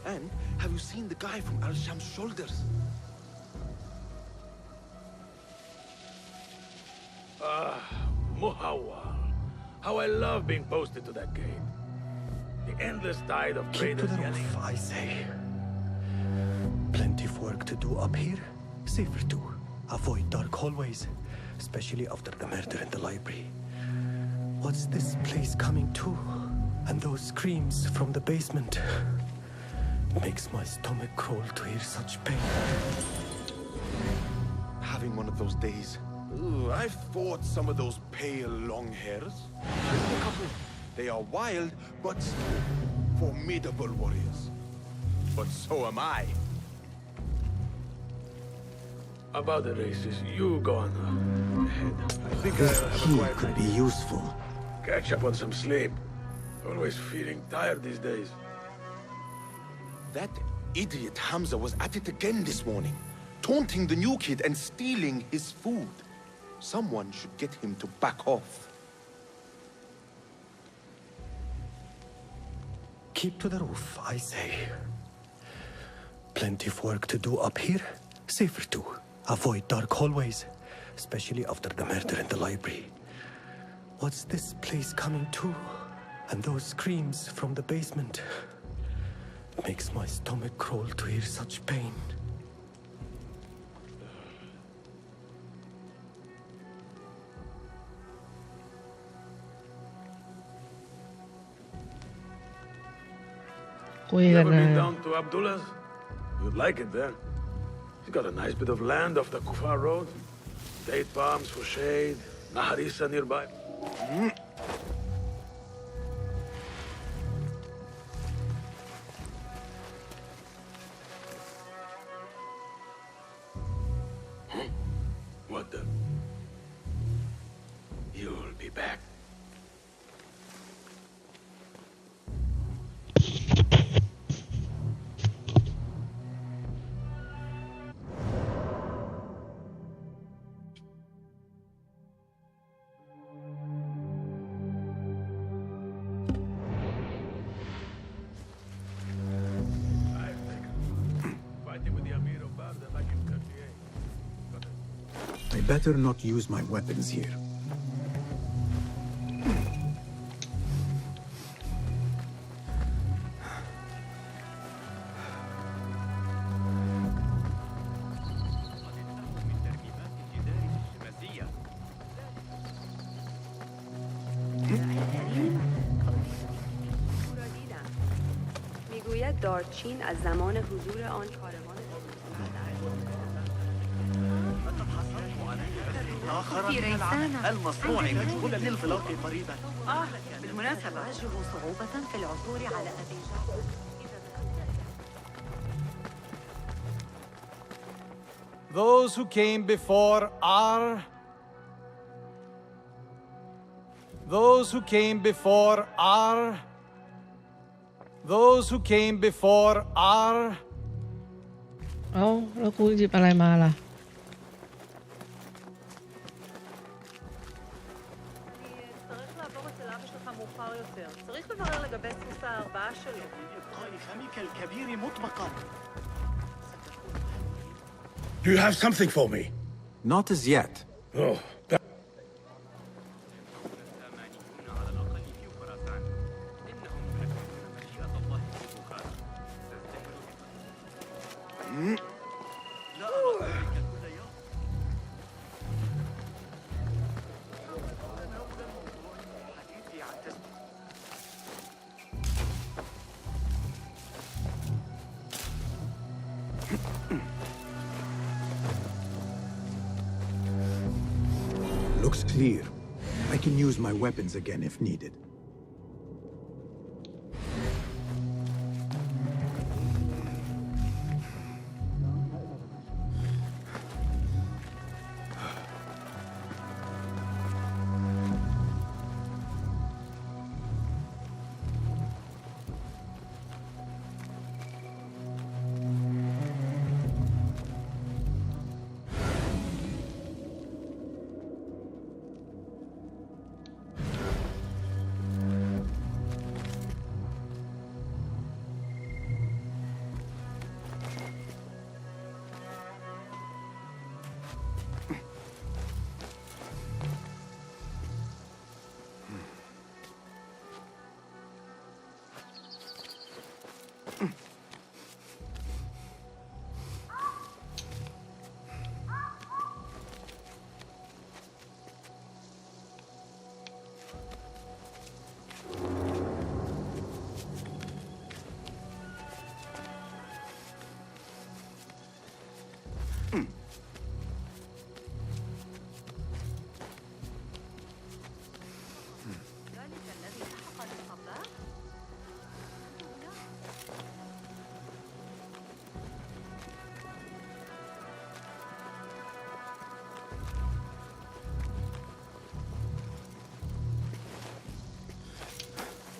And have you seen the guy from Al-Sham's shoulders? Ah, Muhawwal. How I love being posted to that gate. The endless tide of Keep to traders the yelling. roof, I say. Plenty of work to do up here. Safer too. Avoid dark hallways, especially after the murder in the library. What's this place coming to? And those screams from the basement. It makes my stomach crawl to hear such pain. Having one of those days. I've fought some of those pale long hairs. They are wild, but formidable warriors. But so am I. About the races, you go on ahead. I think This I have a key quiet could night. be useful. Catch up on some sleep. Always feeling tired these days. That idiot Hamza was at it again this morning, taunting the new kid and stealing his food. Someone should get him to back off. Keep to the roof, I say. Plenty of work to do up here. Safer too. Avoid dark hallways, especially after the murder in the library. What's this place coming to? And those screams from the basement. It makes my stomach crawl to hear such pain. You ever been down to Abdullah's? You'd like it there. He's got a nice bit of land off the Kufar Road. Date palms for shade, Naharisa nearby. What the? You'll be back. I better not use my weapons here. میگوید دارچین از زمان حضور آن کاروان في ريسانة المصنوع مجهول الانطلاق قريبا. بالمناسبة أواجه صعوبة في العثور على أبي جعفر. Those who came before are... Those who came before are... Those who came before are... เอ้าแล้วกูหยิบอะไรมาล่ะ צריך לעבור אצל אבא שלך מאוחר יותר. צריך לברר לגבי סוס הארבעה שלו. يبقى لفمك الكبير مطبقا. Do you have something for me? Not as yet. Oh, Looks clear. I can use my weapons again if needed.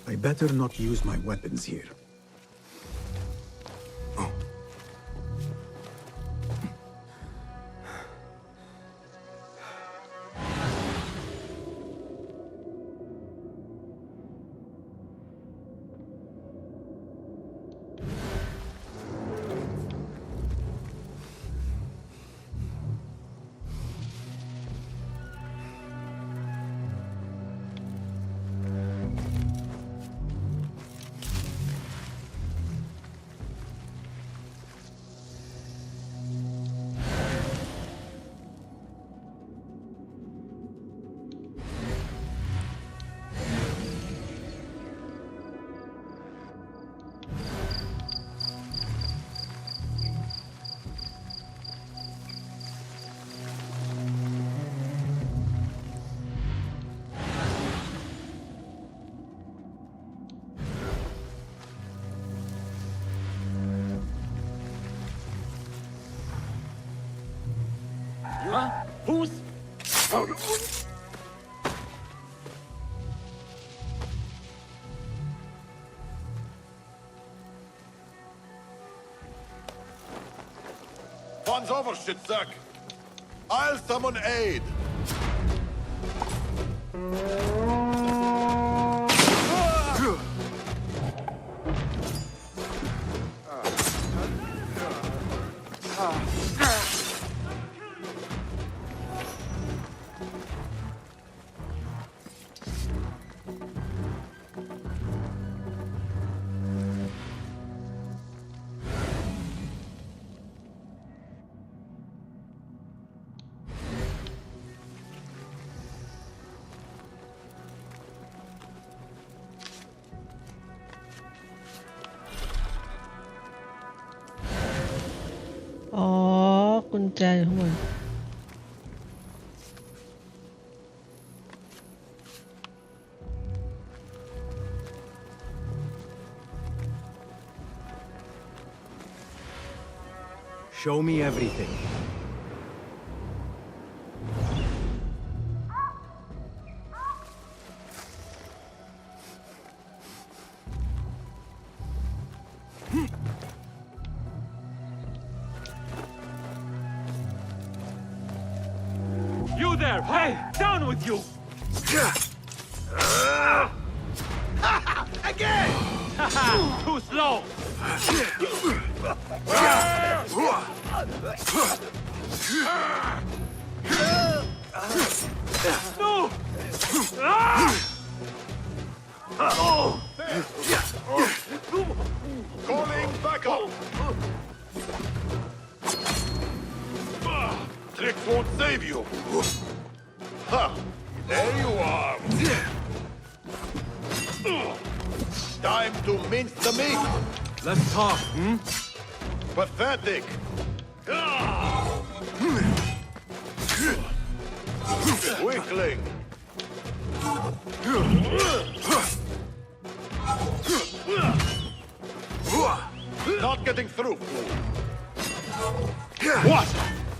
I better not use my weapons here. Huh? Who's... Fun's over, shitsack. I'll summon aid.อ๋อกุญแจอยู่ข้างบน Show me everything. You there! Hey! Down with you! Again! Too slow! No! Calling backup! Tricks won't save you! Ha! There you are! Time to mince the meat! Let's talk, hmm? Pathetic! Weakling! Not getting through. What?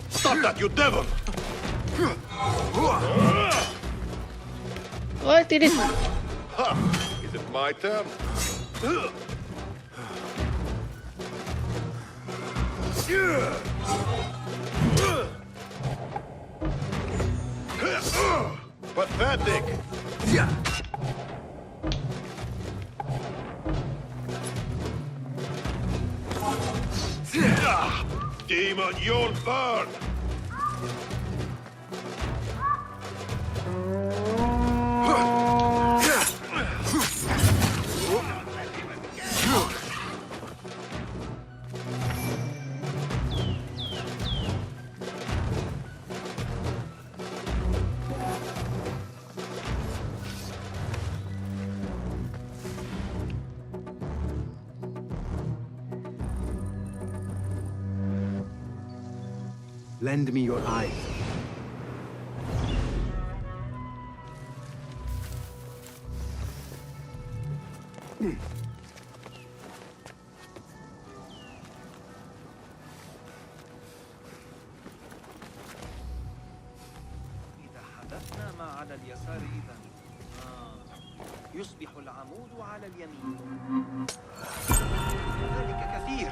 Stop that, you devil! What did it? Ha! Is it my turn? Pathetic! Demon, you'll burn! Lend me your eyes. إذا حدثنا ما على اليسار إذا يصبح العمود على اليمين. ذلك كثير.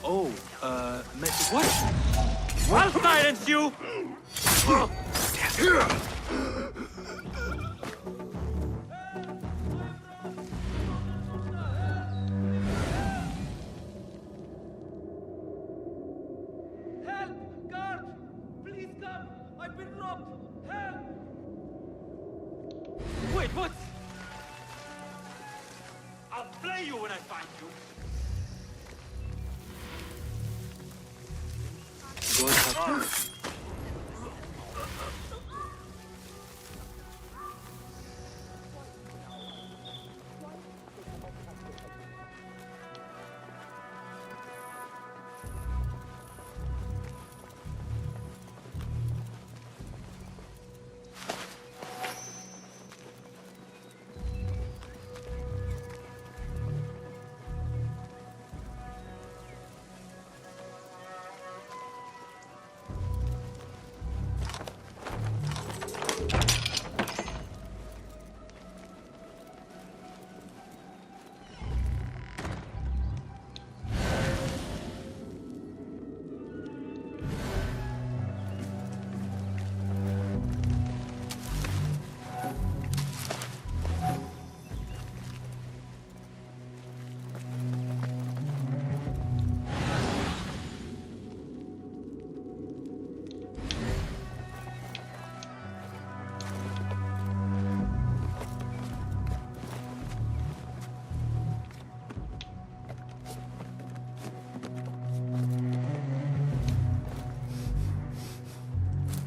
Oh, what? I'll silence you! Wait, what? I'll play you when I find you.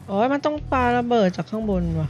โอ้ยมันต้องปาระเบิดจากข้างบนว่ะ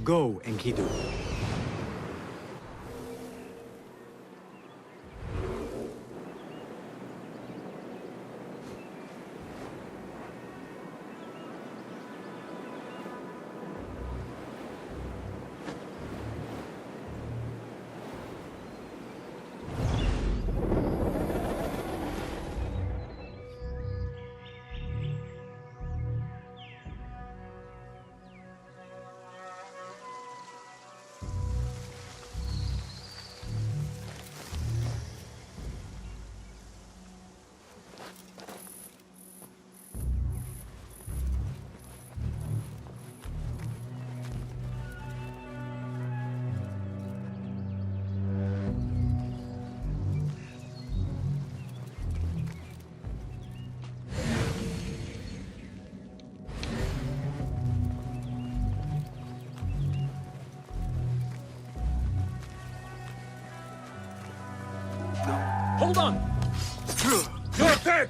Go, Enkidu. Hold on! You're dead!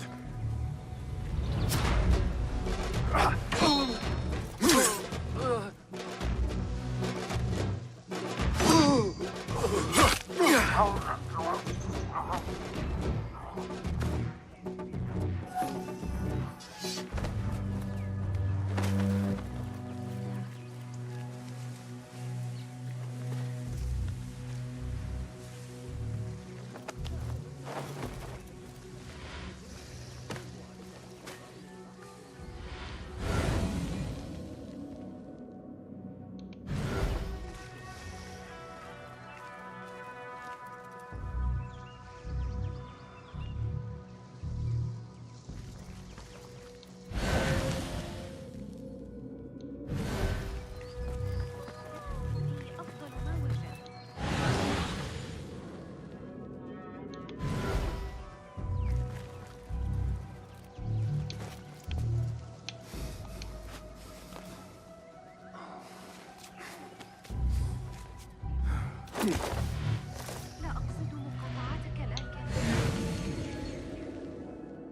لا أقصد مقاطعتك، لكن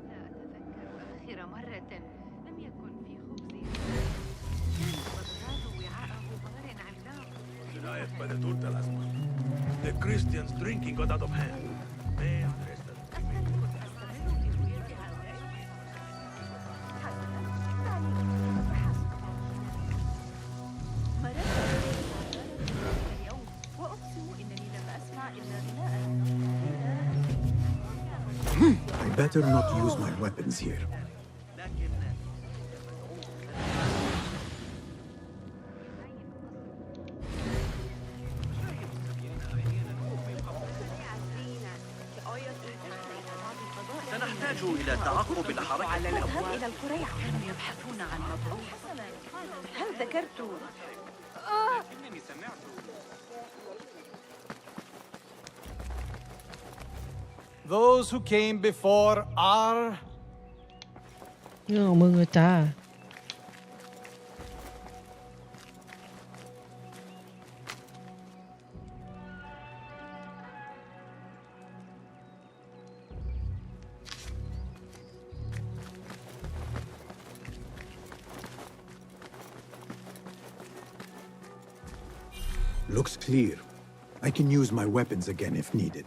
لا أتذكر آخر مرة لم يكن في خبزي. كان بغداد وعاءه بار عملاق. Denied by the Turtalasma. The Christians drinking got out of hand. They arrested. I better not use my weapons here. سنحتاج إلى تعقب الحركة. نذهب إلى القرية. كانوا يبحثون عن مطروح. هل ذكرت؟ إنني سمعت. Those who came before are เรื่องของมึงอะจ้า Looks clear. I can use my weapons again if needed.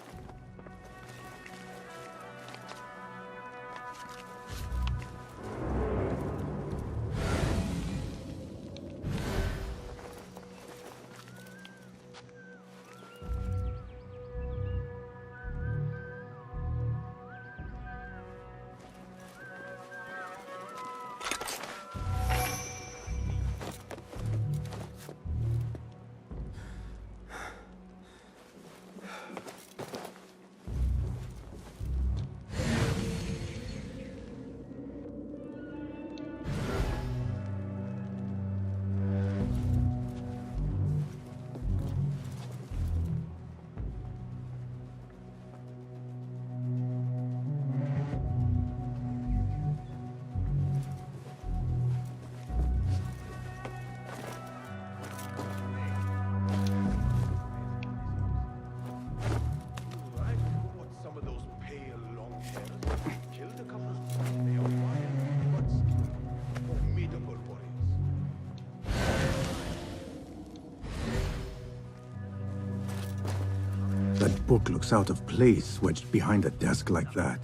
That book looks out of place wedged behind a desk like that.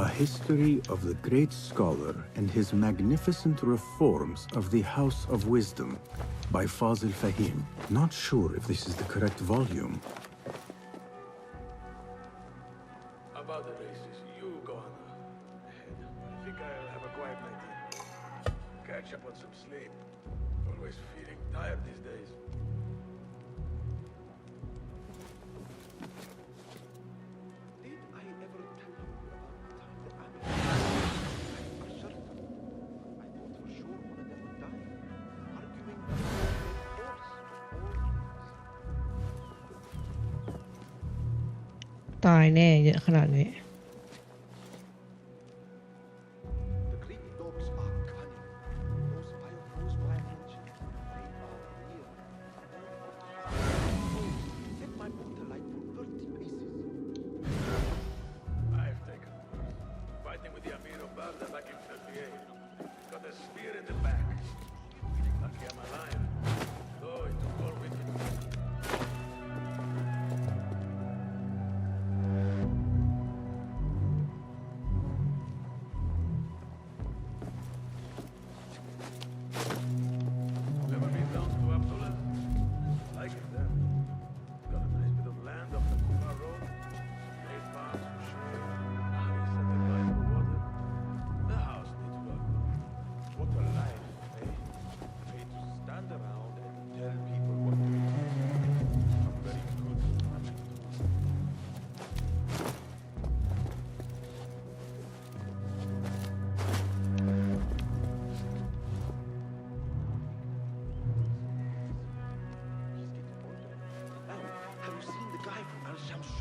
A history of the great scholar and his magnificent reforms of the House of Wisdom by Fazil Fahim. Not sure if this is the correct volume. About the races, you go on ahead. I think I'll have a quiet night here. Catch up on some sleep. Always feeling tired these days.ตายแน่เยอะขนาดนี้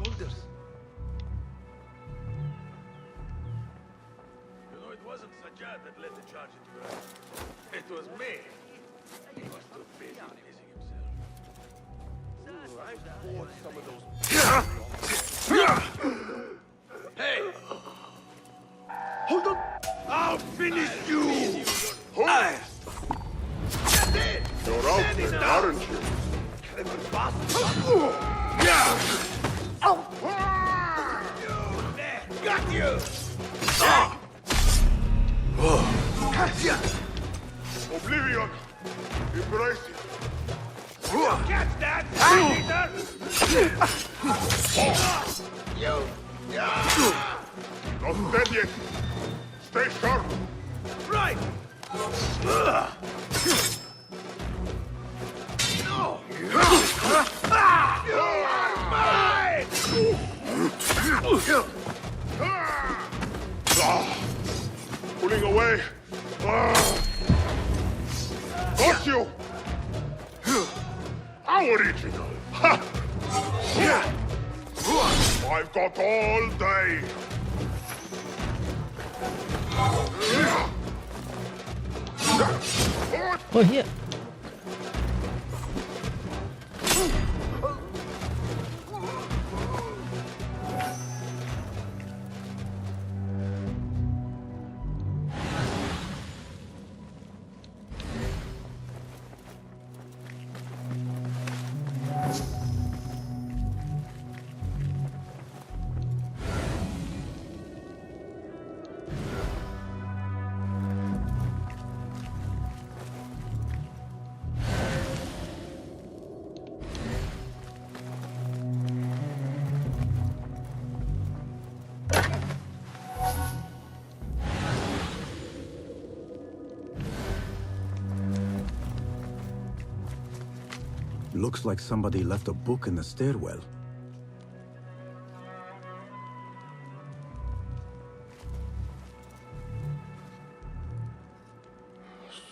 Shoulders. You know, it wasn't Sajjad that led the charge into Mirage. It was me. He was too busy pleasing himself. Ooh, I bought some of those. Hey! Hold on! I'll finish you! You're out there, aren't you? Oh! Got you! Oblivion! Embrace it! Catch that! You! Not dead yet! Stay sharp! Right! No! Pulling away! Got you! How original! Ha! I've got all day! โอ้ยเฮีย Looks like somebody left a book in the stairwell.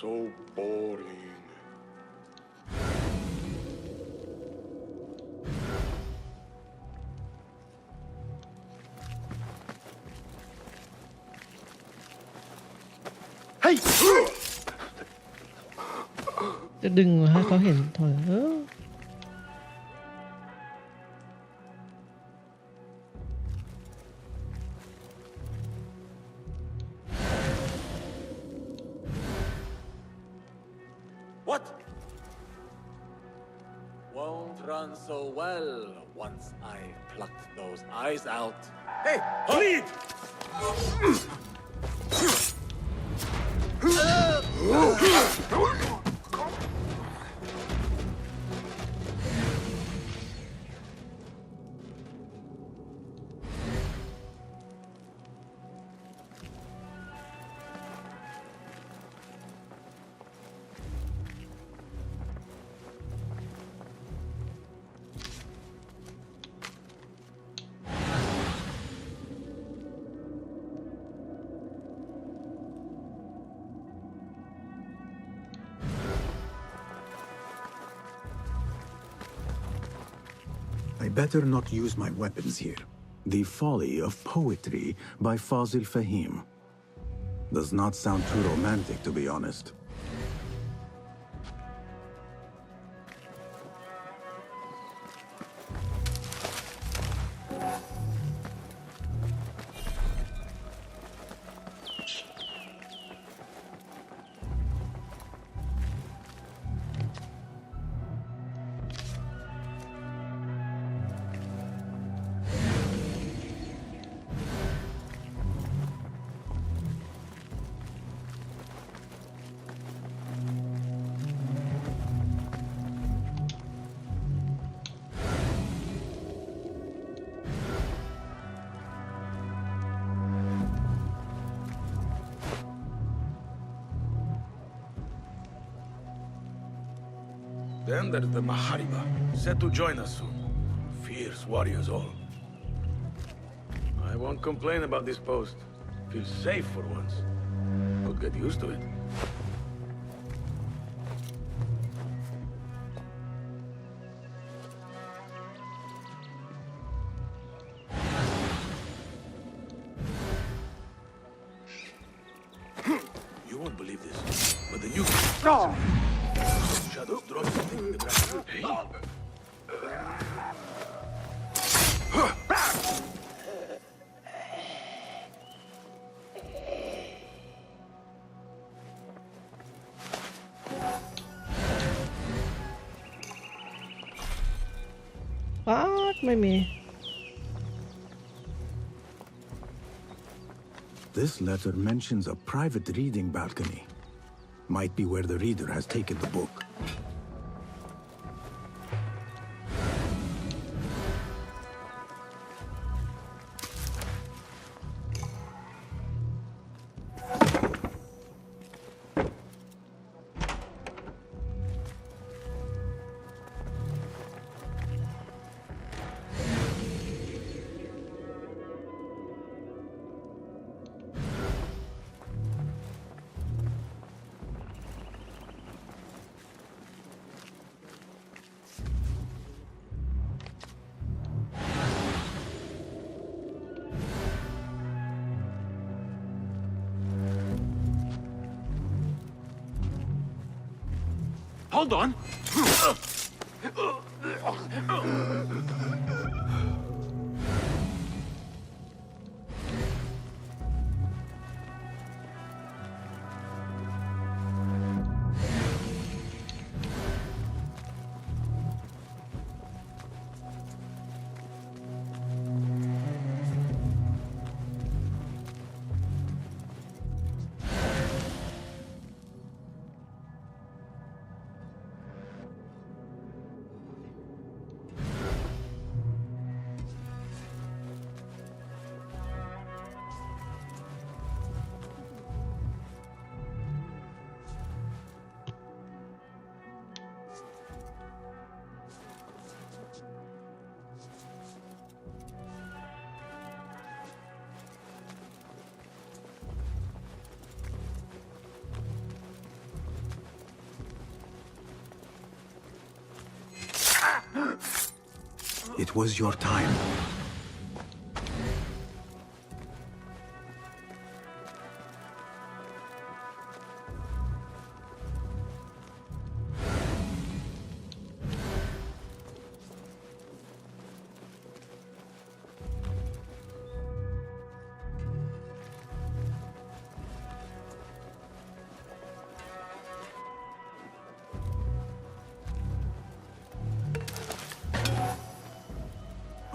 So boring. Hey! จะดึงให้เขาเห็นถอยWhat? Won't run so well once I plucked those eyes out. Hey, bleed! I better not use my weapons here. The Folly of Poetry by Fazil Fahim. Does not sound too romantic, to be honest. Then there's the Mahariba, set to join us soon. Fierce warriors all. I won't complain about this post. Feel safe for once. I'll get used to it. You won't believe this, but the new... No! Shadows draw something in the ground. Hey. What? ไม่มี This letter mentions a private reading balcony. Might be where the reader has taken the book. Hold on. It was your time.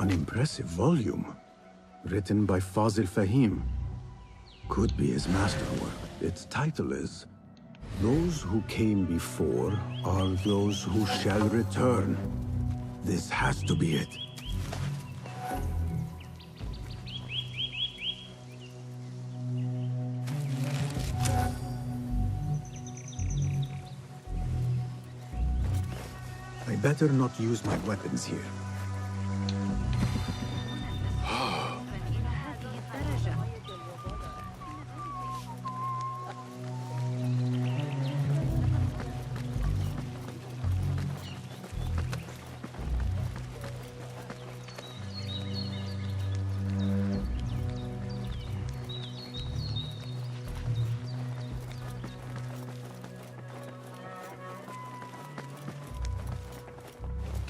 An impressive volume, written by Fazil Fahim. Could be his masterwork. Its title is, "Those who came before are those who shall return." This has to be it. I better not use my weapons here.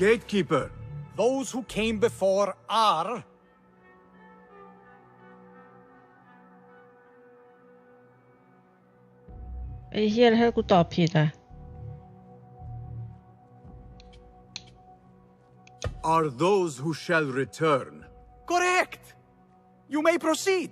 Gatekeeper, Those who came before are...ไอ้เหี้ยถ้ากูตอบผิดอ่ะ are those who shall return. Correct! You may proceed.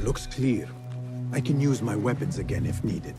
Looks clear. I can use my weapons again if needed.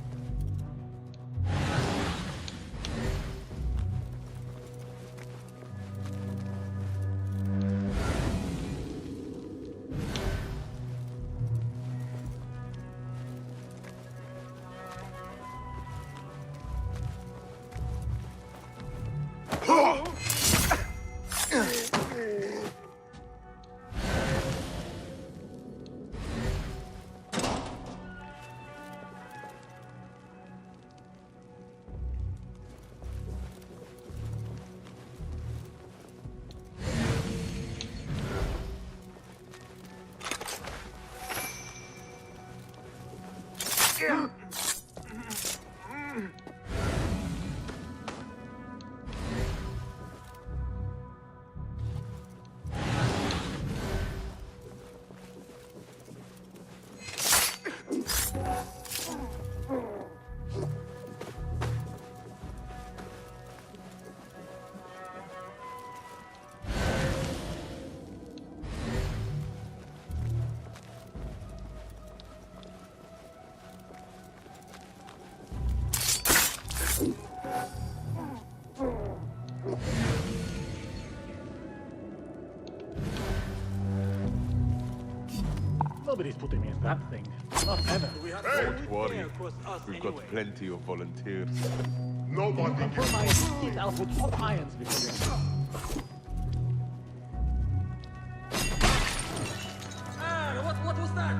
Nobody's putting me in that thing. Not ever. Don't worry. We've got plenty of volunteers. Nobody can put my feet out with hot irons before What was that?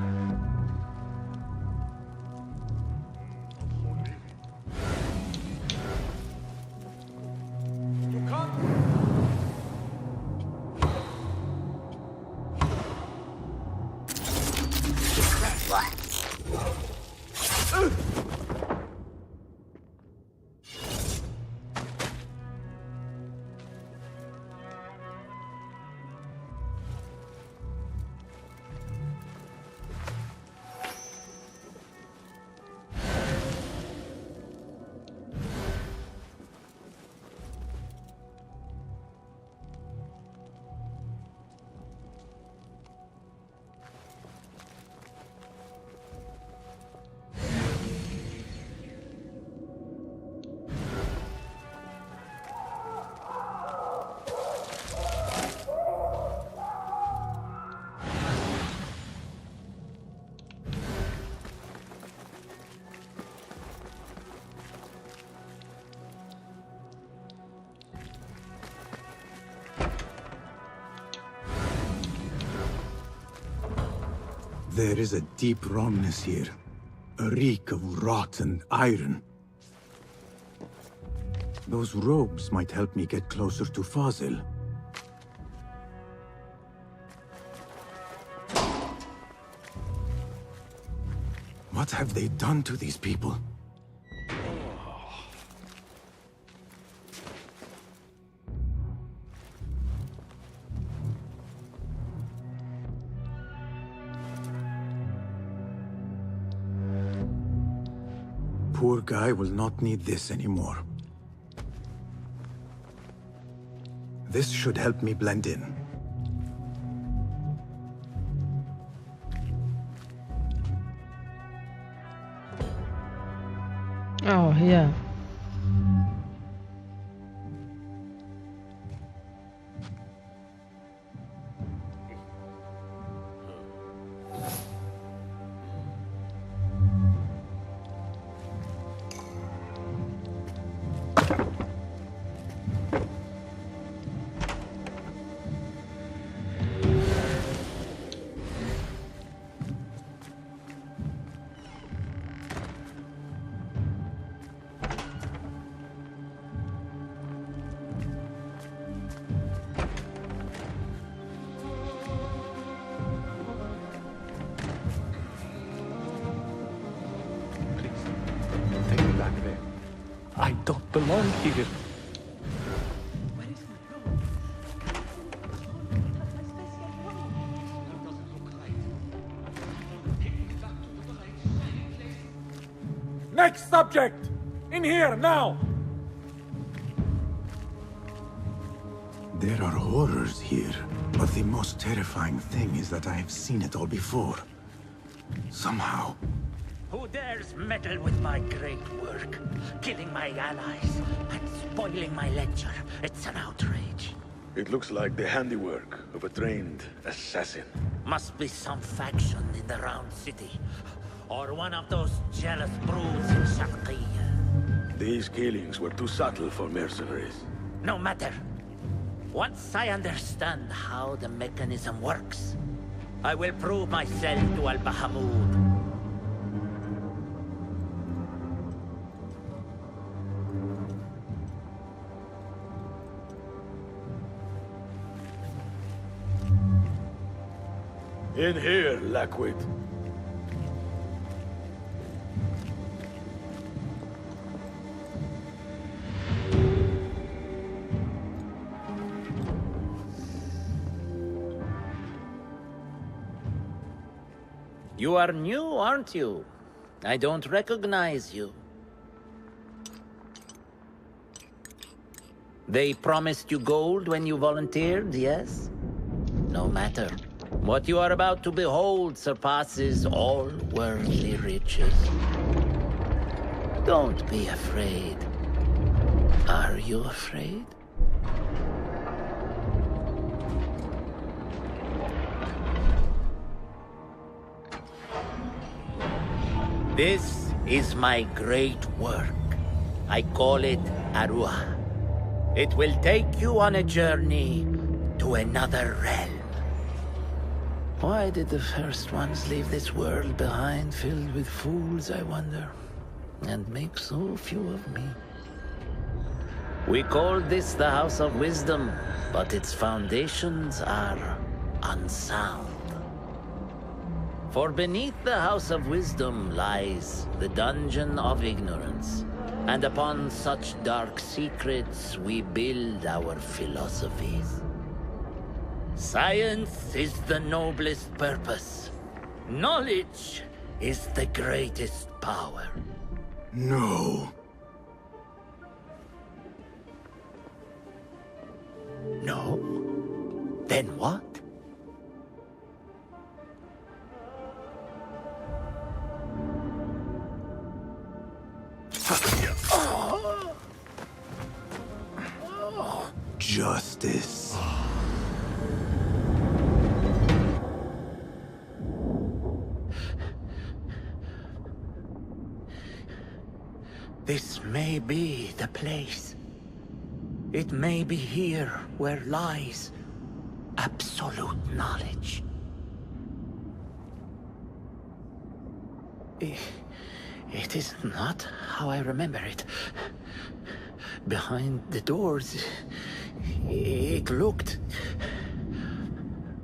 you come. There is a deep wrongness here. A reek of rotten iron. Those robes might help me get closer to Fazil. What have they done to these people? Poor guy will not need this anymore. This should help me blend in. Oh, yeah. I don't belong here. Next subject! In here, now! There are horrors here, but the most terrifying thing is that I have seen it all before. Somehow. Who dares meddle with my great work? Killing my allies and spoiling my lecture. It's an outrage. It looks like the handiwork of a trained assassin. Must be some faction in the Round City. Or one of those jealous broods in Sharqiyya. These killings were too subtle for mercenaries. No matter. Once I understand how the mechanism works, I will prove myself to Al-Bahamud. In here, Lackwit. You are new, aren't you? I don't recognize you. They promised you gold when you volunteered, yes? No matter. What you are about to behold surpasses all worldly riches. Don't be afraid. Are you afraid? This is my great work. I call it Arua. It will take you on a journey to another realm. Why did the first ones leave this world behind filled with fools, I wonder? And make so few of me? We called this the House of Wisdom, but its foundations are unsound. For beneath the House of Wisdom lies the Dungeon of Ignorance, and upon such dark secrets we build our philosophies. Science is the noblest purpose. Knowledge is the greatest power. No. No? Then what? Justice. This may be the place. It may be here where lies absolute knowledge. It is not how I remember it. Behind the doors, it looked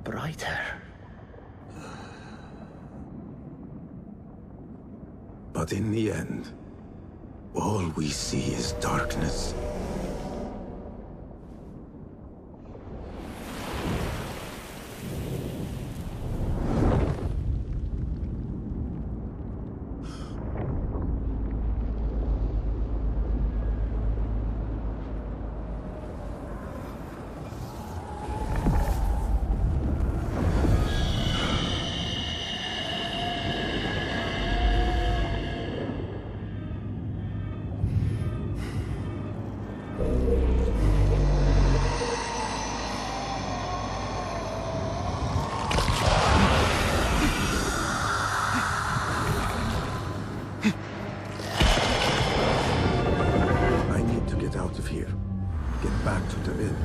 brighter. But in the end, all we see is darkness. Out of here. Get back to the inn.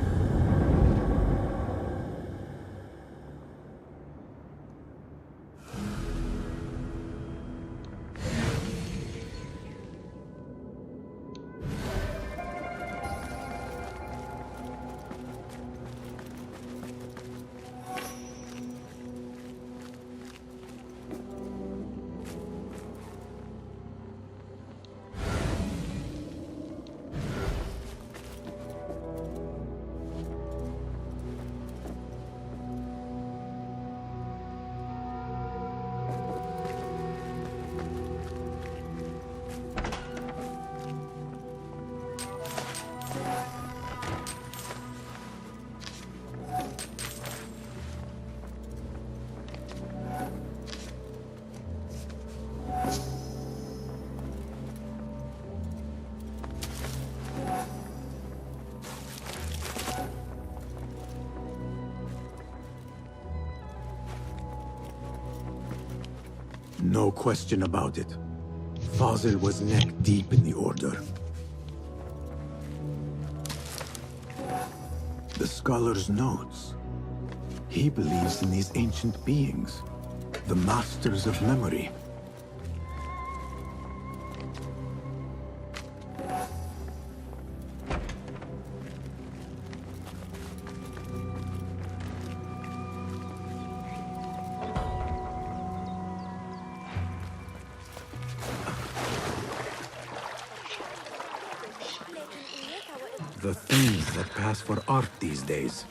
No question about it. Fazil was neck deep in the Order. The scholar's notes. He believes in these ancient beings, the masters of memory. The things that pass for art these days.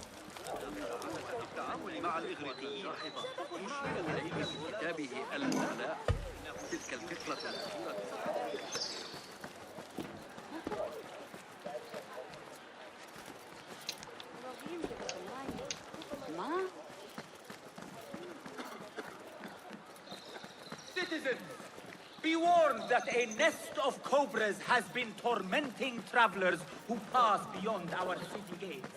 Citizens, be warned that a nest of cobras has been tormenting travelers who pass beyond our city gates.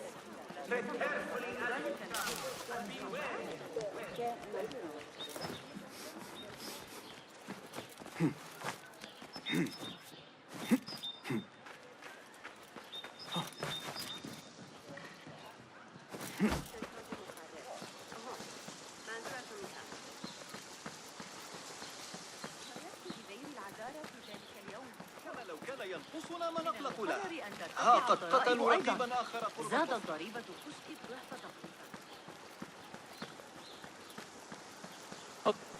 Tread carefully as you pass, and beware. لو كان ينقصنا ما نقلق له. ها قد قتلوا رقيبا آخر. زادت ضريبة كشك ضعف تقريبا.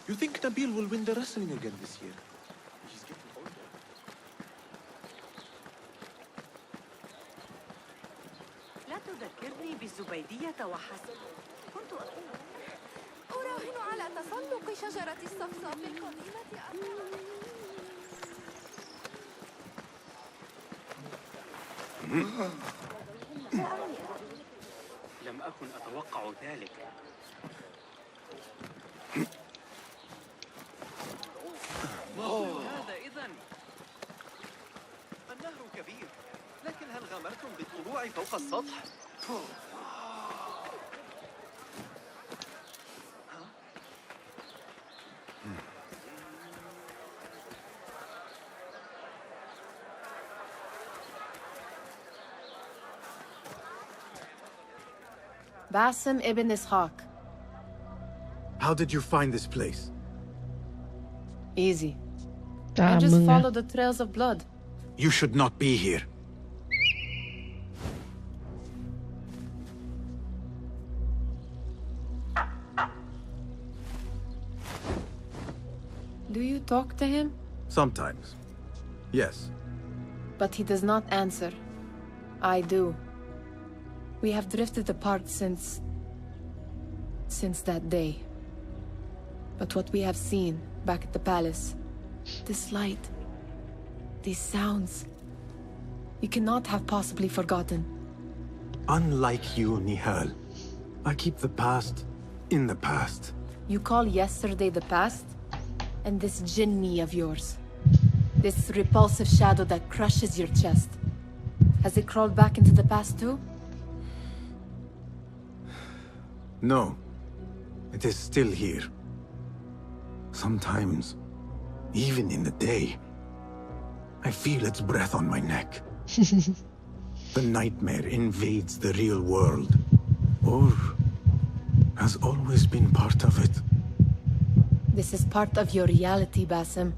You think Nabil will win the wrestling again this year? He's getting older. لا تذكرني بالزبيدية وحسب. كنت أراهن على تسلق شجرة الصفصاف القديمة. لم أكن أتوقع ذلك. هذا إذن. النهر كبير، لكن هل غامرتم بالطلوع فوق السطح؟ Basim ibn Ishaq. How did you find this place? Easy. I just follow the trails of blood. You should not be here. Do you talk to him? Sometimes. Yes. But he does not answer. I do. We have drifted apart since that day. But what we have seen back at the palace, this light, these sounds, you cannot have possibly forgotten. Unlike you, Nihal, I keep the past in the past. You call yesterday the past? And this jinni of yours, this repulsive shadow that crushes your chest, has it crawled back into the past too? No. It is still here. Sometimes, even in the day, I feel its breath on my neck. The nightmare invades the real world, or has always been part of it. This is part of your reality, Basim.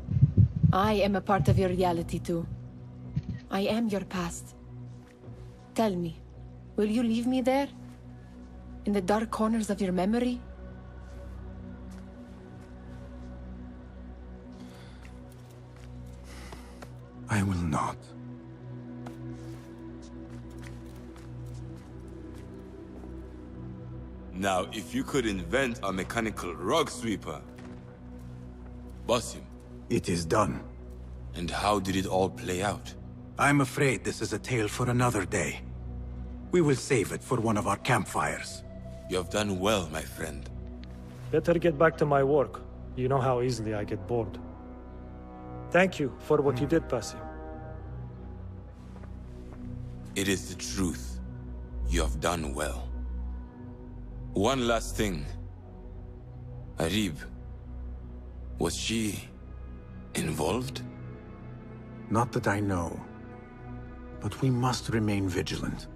I am a part of your reality too. I am your past. Tell me, will you leave me there? In the dark corners of your memory? I will not. Now, if you could invent a mechanical rug sweeper, Basim. It is done. And how did it all play out? I'm afraid this is a tale for another day. We will save it for one of our campfires. You have done well, my friend. Better get back to my work. You know how easily I get bored. Thank you for what you did, Basim. It is the truth. You have done well. One last thing. Arib. Was she involved? Not that I know. But we must remain vigilant.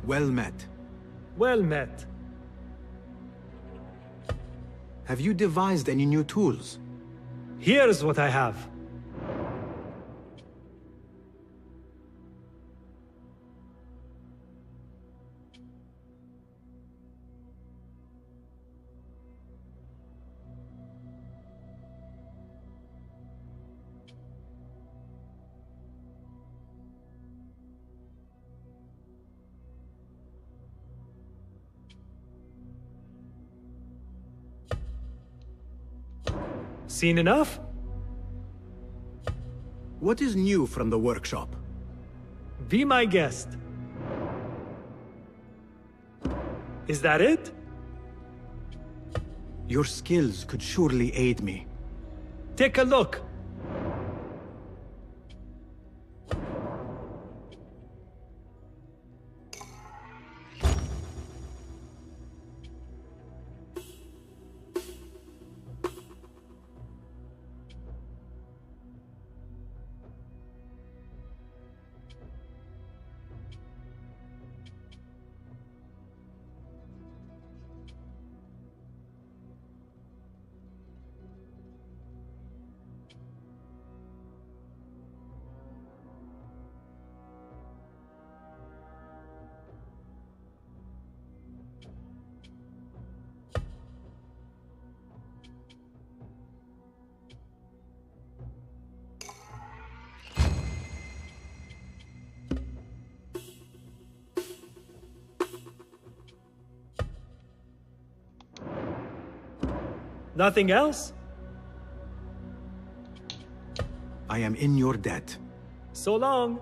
Well met. Well met. Have you devised any new tools? Here's what I have. Seen enough? What is new from the workshop? Be my guest. Is that it? Your skills could surely aid me. Take a look. Nothing else? I am in your debt. So long.